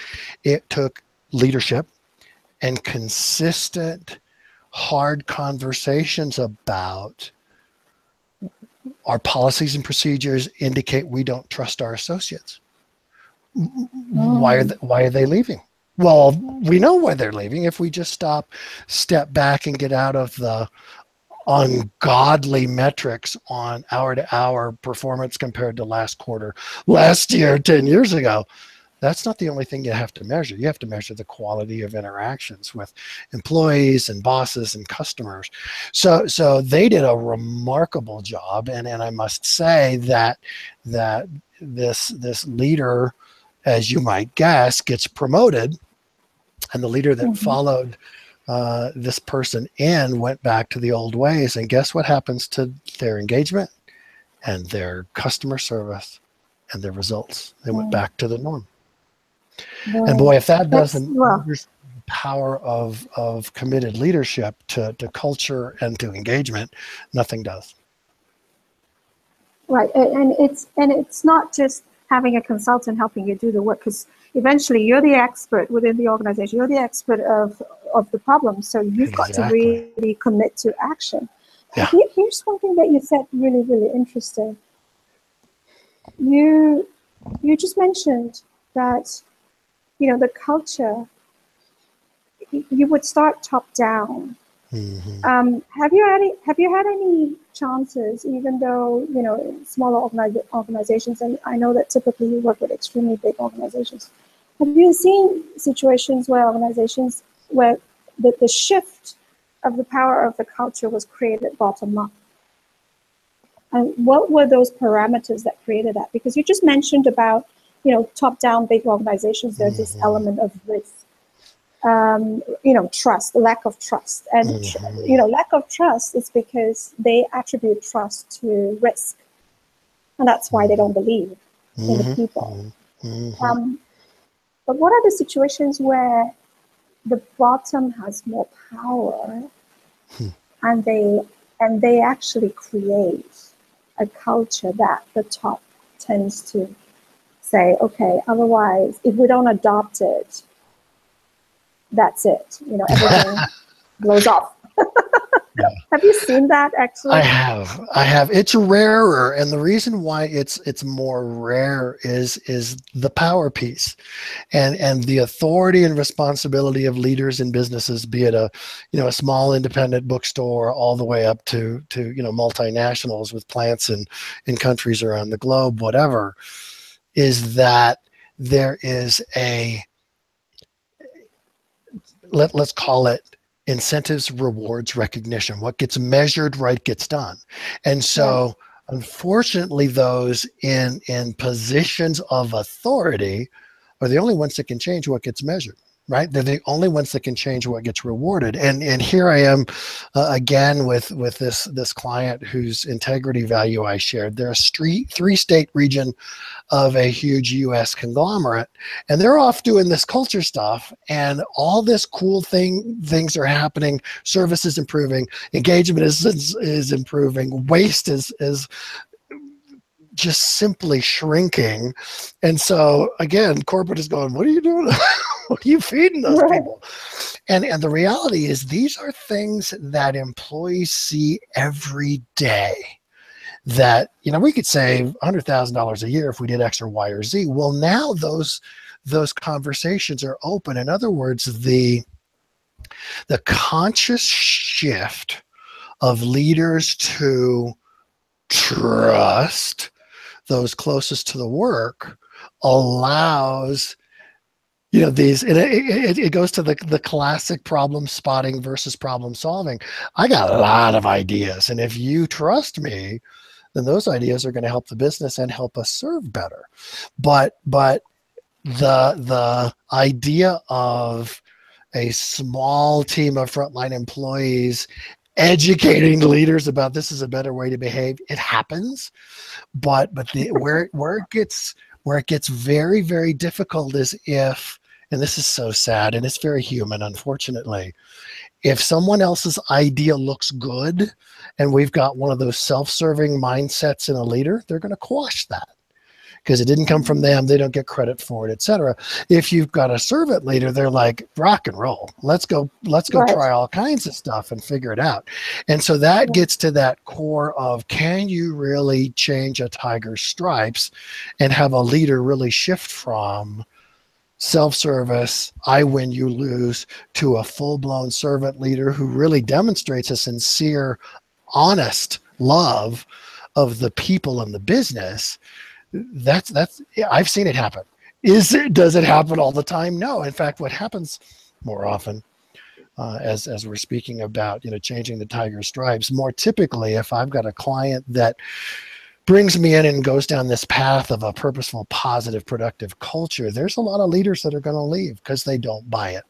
it took leadership and consistent, hard conversations about our policies and procedures indicate we don't trust our associates. Why are they leaving? Well, we know why they're leaving if we just step back and get out of the ungodly metrics on hour-to-hour performance compared to last quarter, last year, 10 years ago. That's not the only thing you have to measure. You have to measure the quality of interactions with employees and bosses and customers. So they did a remarkable job, and I must say that this leader, as you might guess, gets promoted, and the leader that followed this person in went back to the old ways, and guess what happens to their engagement and their customer service and their results? They went back to the norm. And boy, if that doesn't understand the power of committed leadership to culture and to engagement, nothing does. Right, and it's not just having a consultant helping you do the work, because eventually you're the expert within the organization. You're the expert of the problem, so you've got to really commit to action. Yeah. Here's one thing that you said really, really interesting. You just mentioned that, you know, the culture, you would start top down. Have you had any chances, even though, you know, smaller organizations, and I know that typically you work with extremely big organizations, have you seen situations where organizations, where the shift of the power of the culture was created bottom up? And what were those parameters that created that? Because you just mentioned about, you know, top down big organizations, there's this element of risk. You know, trust, lack of trust. And, you know, lack of trust is because they attribute trust to risk. And that's why they don't believe in the people. But what are the situations where the bottom has more power and they actually create a culture that the top tends to say, okay, otherwise, if we don't adopt it, that's it. You know, everything blows off. Have you seen that actually? I have. It's rarer, and the reason why it's more rare is the power piece, and the authority and responsibility of leaders in businesses, be it a small independent bookstore all the way up to multinationals with plants in countries around the globe, whatever, is that there is a, let's call it, incentives, rewards, recognition. What gets measured, right, gets done. And so, unfortunately, those in positions of authority are the only ones that can change what gets measured, right? They're the only ones that can change what gets rewarded. And here I am again with this client whose integrity value I shared. They're a three-state region of a huge U.S. conglomerate, and they're off doing this culture stuff, and all this cool things are happening. Service is improving, engagement is improving, waste is just simply shrinking. And so again, corporate is going, what are you doing? What are you feeding those people? And the reality is, these are things that employees see every day. That, we could save $100,000 a year if we did X or Y or Z. Well, now those conversations are open. In other words, the conscious shift of leaders to trust those closest to the work allows these, and it goes to the classic problem spotting versus problem solving. I got a lot of ideas, and if you trust me, then those ideas are going to help the business and help us serve better. But the idea of a small team of frontline employees educating leaders about this is a better way to behave, it happens. But where it gets very, very difficult is if, and this is so sad and it's very human, unfortunately, if someone else's idea looks good and we've got one of those self-serving mindsets in a leader, they're going to quash that because it didn't come from them. They don't get credit for it, etc. If you've got a servant leader, they're like, rock and roll. Let's go try all kinds of stuff and figure it out. And so that gets to that core of, can you really change a tiger's stripes and have a leader really shift from self-service, I win, you lose, to a full-blown servant leader who really demonstrates a sincere honest love of the people and the business, I've seen it happen. Does it happen all the time? No. In fact, what happens more often, as we're speaking about, changing the tiger stripes, more typically, if I've got a client that brings me in and goes down this path of a purposeful, positive, productive culture, there's a lot of leaders that are going to leave because they don't buy it.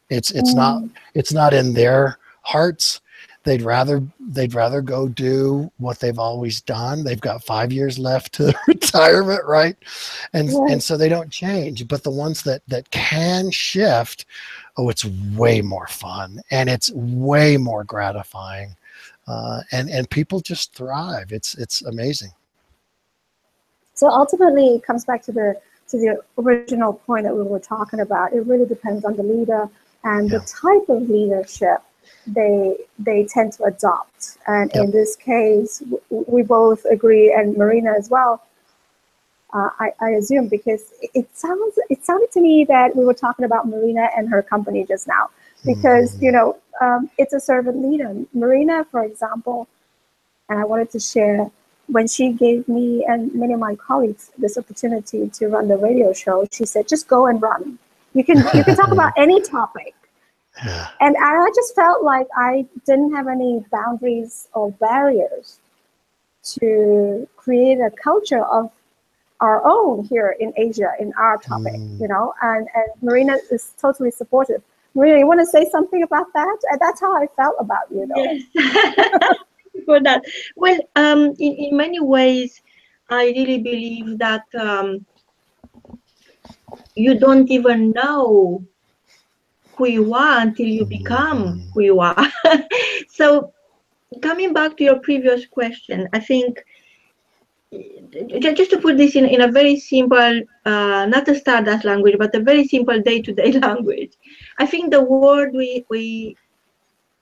It's not in their hearts. They'd rather go do what they've always done. They've got 5 years left to retirement, right? And so they don't change. But the ones that can shift, it's way more fun and it's way more gratifying, and people just thrive. It's amazing. So ultimately, it comes back to the original point that we were talking about. It really depends on the leader and the type of leadership they tend to adopt. And in this case, we both agree, and Marina as well, I assume, because it sounded to me that we were talking about Marina and her company just now, because it's a servant leader. Marina, for example, and I wanted to share, when she gave me and many of my colleagues this opportunity to run the radio show, she said, just go and run. You can talk about any topic. Yeah. And I just felt like I didn't have any boundaries or barriers to create a culture of our own here in Asia, in our topic, and Marina is totally supportive. Marina, you want to say something about that? That's how I felt about you, though. Yes. For that. Well, in many ways, I really believe that you don't even know who you are until you become who you are. So coming back to your previous question, I think, just to put this in a very simple, not a Stardust language, but a very simple day-to-day language, I think the word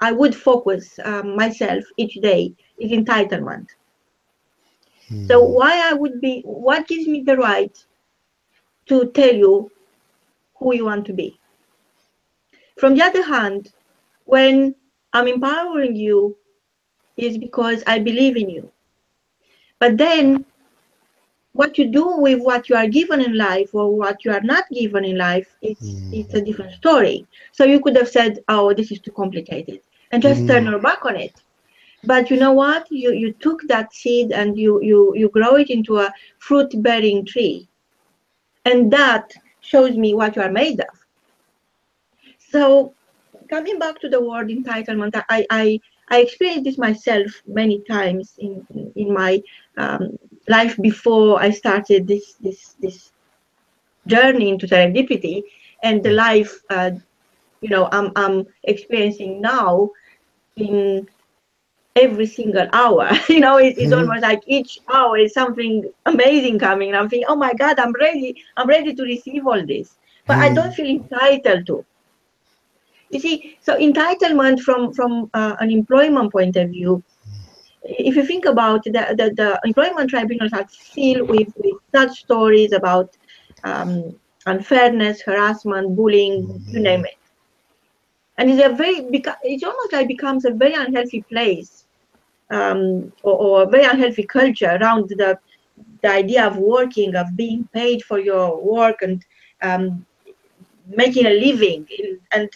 I would focus myself each day is entitlement. So what gives me the right to tell you who you want to be? From the other hand, when I'm empowering you, is because I believe in you. But then what you do with what you are given in life or what you are not given in life, it's a different story. So you could have said, oh, this is too complicated, and just turn your back on it. But you know what? You took that seed and you grow it into a fruit-bearing tree. And that shows me what you are made of. So coming back to the word entitlement, I experienced this myself many times in my life before I started this journey into serendipity, and the life I'm experiencing now in every single hour. It's almost like each hour is something amazing coming, and I'm thinking, oh my God, I'm ready to receive all this, but I don't feel entitled to. You see, so entitlement from an employment point of view, if you think about the employment tribunals are filled with such stories about unfairness, harassment, bullying, you name it. And it's almost like becomes a very unhealthy place, or a very unhealthy culture around the idea of working, of being paid for your work, and making a living. And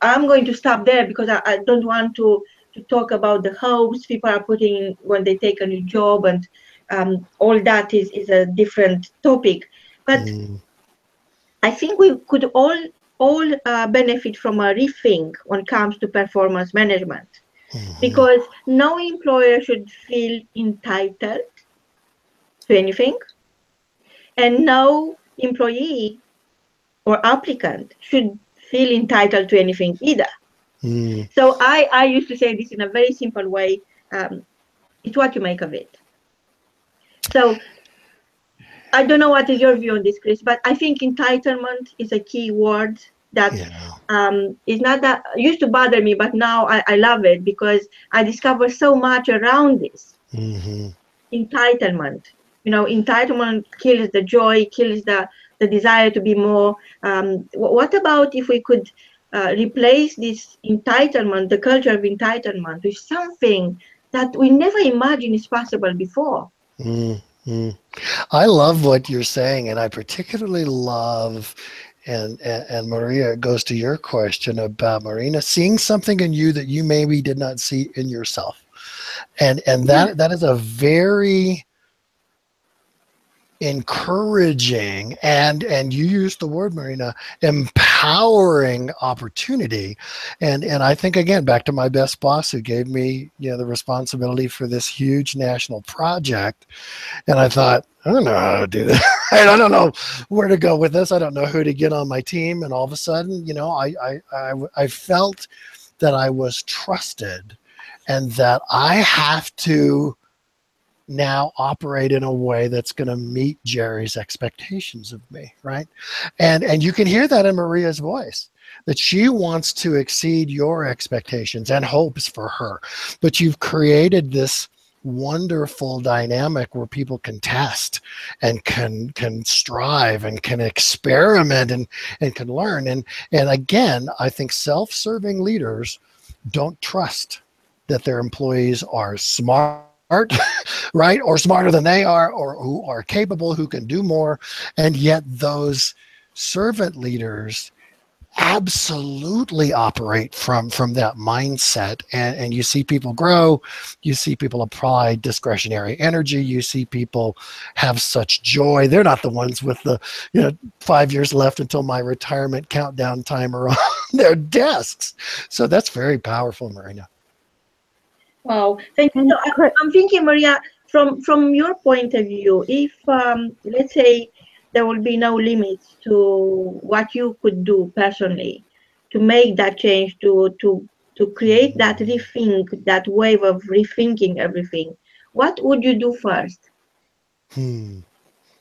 I'm going to stop there because I don't want to talk about the hopes people are putting in when they take a new job, and all that is a different topic. But I think we could all benefit from a rethink when it comes to performance management, because no employer should feel entitled to anything, and no employee or applicant should feel entitled to anything either. So I used to say this in a very simple way. It's what you make of it. So I don't know what is your view on this, Chris, but I think entitlement is a key word that is not that used to bother me, but now I love it because I discover so much around this. Entitlement. Entitlement kills the joy, kills the desire to be more. What about if we could replace this entitlement, the culture of entitlement, with something that we never imagined is possible before. Mm. I love what you're saying, and I particularly love, and Maria, it goes to your question about Marina, seeing something in you that you maybe did not see in yourself. And that is a very encouraging and you used the word, Marina, empowering opportunity. And I think, again, back to my best boss who gave me, the responsibility for this huge national project. And I thought, I don't know how to do this. I don't know where to go with this. I don't know who to get on my team. And all of a sudden, I felt that I was trusted and that I have to now operate in a way that's going to meet Jerry's expectations of me, right? And you can hear that in Maria's voice, that she wants to exceed your expectations and hopes for her. But you've created this wonderful dynamic where people can test and can strive and can experiment and can learn. And again, I think self-serving leaders don't trust that their employees are smart, right? Or smarter than they are, or who are capable, who can do more. And yet those servant leaders absolutely operate from that mindset. And you see people grow, you see people apply discretionary energy, you see people have such joy. They're not the ones with the 5 years left until my retirement countdown timer on their desks. So that's very powerful, Marina. Wow, thank you. So I'm thinking, Maria, from your point of view, if let's say there will be no limits to what you could do personally to make that change, to create that rethink, that wave of rethinking everything, what would you do first?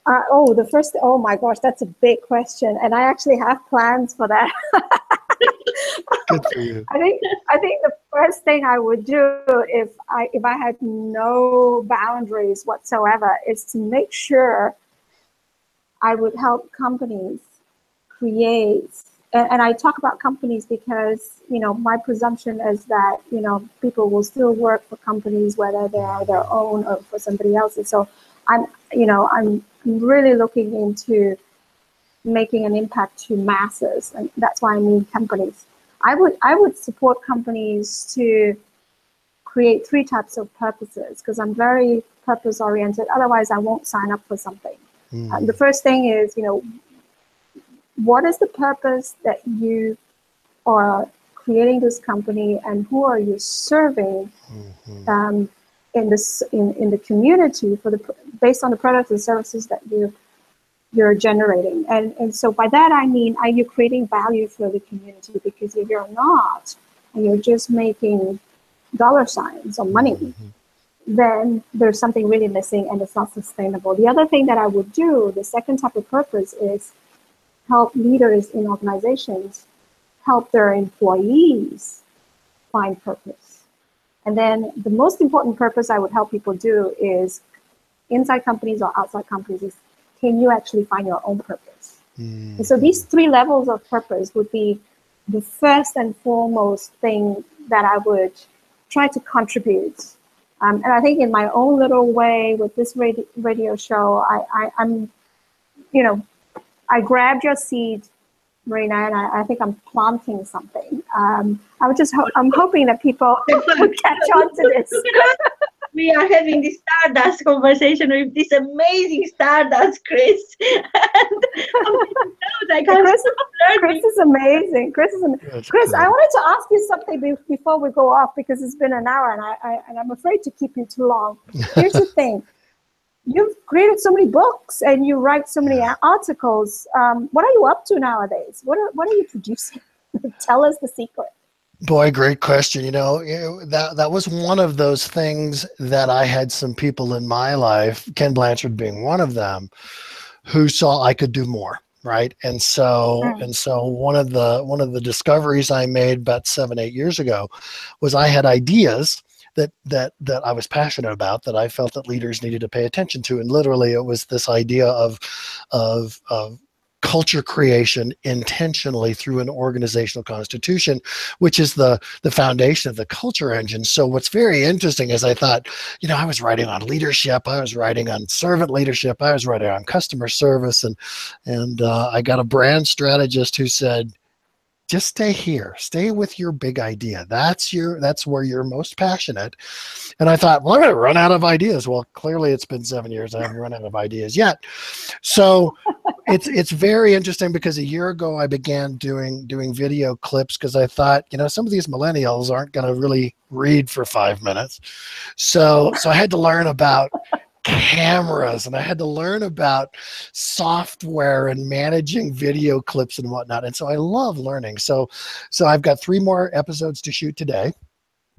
Oh my gosh, that's a big question, and I actually have plans for that. Good for you. I think the first thing I would do if I had no boundaries whatsoever is to make sure I would help companies create, and I talk about companies because my presumption is that people will still work for companies whether they are their own or for somebody else's. So I'm really looking into making an impact to masses, and that's why I mean companies. I would support companies to create 3 types of purposes because I'm very purpose oriented. Otherwise, I won't sign up for something. The first thing is, what is the purpose that you are creating this company, and who are you serving in the community based on the products and services that you're generating. And so by that I mean, are you creating value for the community? Because if you're not, and you're just making dollar signs or money, then there's something really missing and it's not sustainable. The other thing that I would do, the second type of purpose, is help leaders in organizations help their employees find purpose. And then the most important purpose I would help people do is inside companies or outside companies is, can you actually find your own purpose? And so these 3 levels of purpose would be the first and foremost thing that I would try to contribute. And I think in my own little way with this radio show, I'm I grabbed your seed, Marina, and I think I'm planting something. I'm hoping that people would catch on to this. We are having this Stardust conversation with this amazing Stardust, Chris. Chris is amazing. Chris, cool. I wanted to ask you something before we go off because it's been an hour and I'm afraid to keep you too long. Here's the thing. You've created so many books and you write so many articles. What are you up to nowadays? What are you producing? Tell us the secret. Boy, great question. That was one of those things that I had some people in my life, Ken Blanchard being one of them, who saw I could do more, right? And so one of the discoveries I made about 7-8 years ago was I had ideas that I was passionate about, that I felt that leaders needed to pay attention to. And literally it was this idea of culture creation intentionally through an organizational constitution, which is the foundation of the culture engine. So what's very interesting is I thought, I was writing on leadership, I was writing on servant leadership, I was writing on customer service, and I got a brand strategist who said, just stay here, stay with your big idea. That's where you're most passionate. And I thought, well, I'm going to run out of ideas. Well, clearly it's been 7 years. I haven't run out of ideas yet. So it's very interesting because a year ago I began doing video clips because I thought, some of these millennials aren't going to really read for 5 minutes. So I had to learn about cameras, and I had to learn about software and managing video clips and whatnot. And so I love learning. So I've got 3 more episodes to shoot today,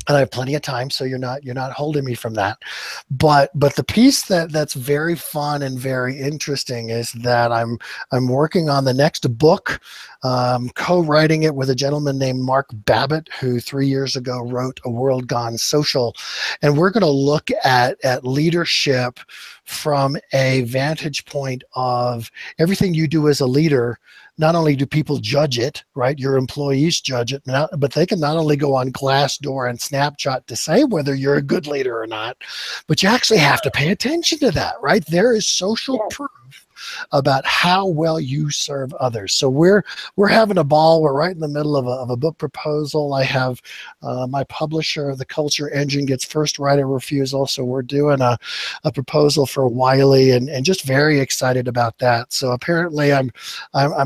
and I have plenty of time, so you're not holding me from that. But the piece that's very fun and very interesting is that I'm working on the next book, co-writing it with a gentleman named Mark Babbitt, who 3 years ago wrote A World Gone Social, and we're going to look at leadership from a vantage point of everything you do as a leader. Not only do people judge it, right? Your employees judge it, but they can not only go on Glassdoor and Snapchat to say whether you're a good leader or not, but you actually have to pay attention to that, right? There is social proof about how well you serve others. So we're having a ball. We're right in the middle of a book proposal. I have my publisher, The Culture Engine, gets first right of refusal. So we're doing a proposal for Wiley, and just very excited about that. So apparently I'm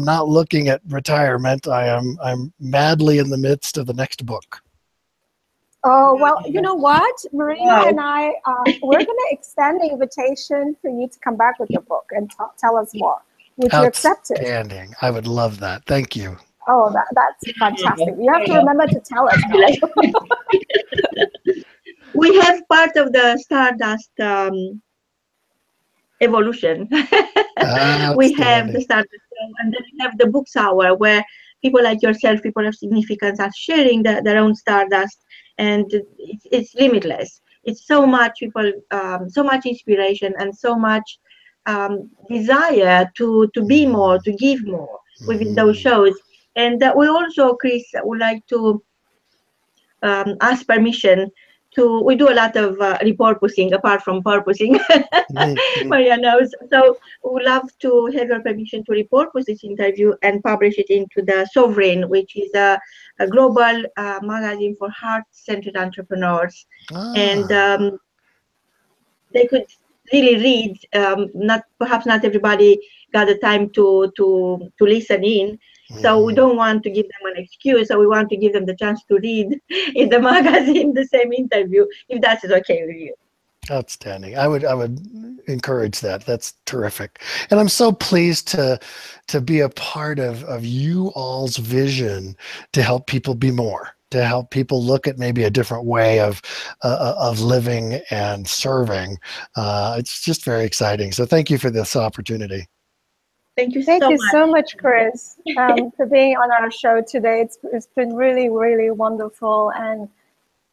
not looking at retirement. I'm madly in the midst of the next book. Oh, well, you know what? Maria and I, we're going to extend the invitation for you to come back with your book and tell us more. Would you accept it? Outstanding. I would love that. Thank you. Oh, that's fantastic. You have to remember to tell us. We have part of the Stardust evolution. We have the Stardust, and then we have the Books Hour, where people like yourself, people of significance, are sharing their own Stardust. And it's limitless. It's so much people, so much inspiration, and so much desire to be more, to give more within those shows. And we also, Chris, would like to ask permission to. We do a lot of repurposing, apart from purposing. Maria knows. So we would love to have your permission to repurpose this interview and publish it into the Sovereign, which is a global magazine for heart-centered entrepreneurs. And they could really read. Perhaps not everybody got the time to listen in. So we don't want to give them an excuse. So we want to give them the chance to read in the magazine the same interview, if that is okay with you. Outstanding. I would encourage that. That's terrific. And I'm so pleased to be a part of you all's vision to help people be more, to help people look at maybe a different way of living and serving. It's just very exciting. So thank you for this opportunity. Thank you so much, Chris, for being on our show today. It's been really, really wonderful. And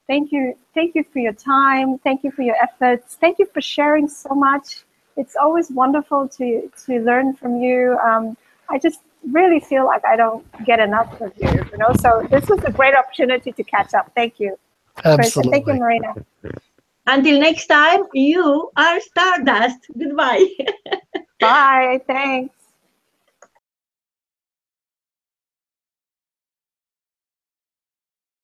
thank you for your time. Thank you for your efforts. Thank you for sharing so much. It's always wonderful to learn from you. I just really feel like I don't get enough of you, So this was a great opportunity to catch up. Thank you, Chris, and thank you, Marina. Until next time, you are Stardust. Goodbye. Bye. Thanks.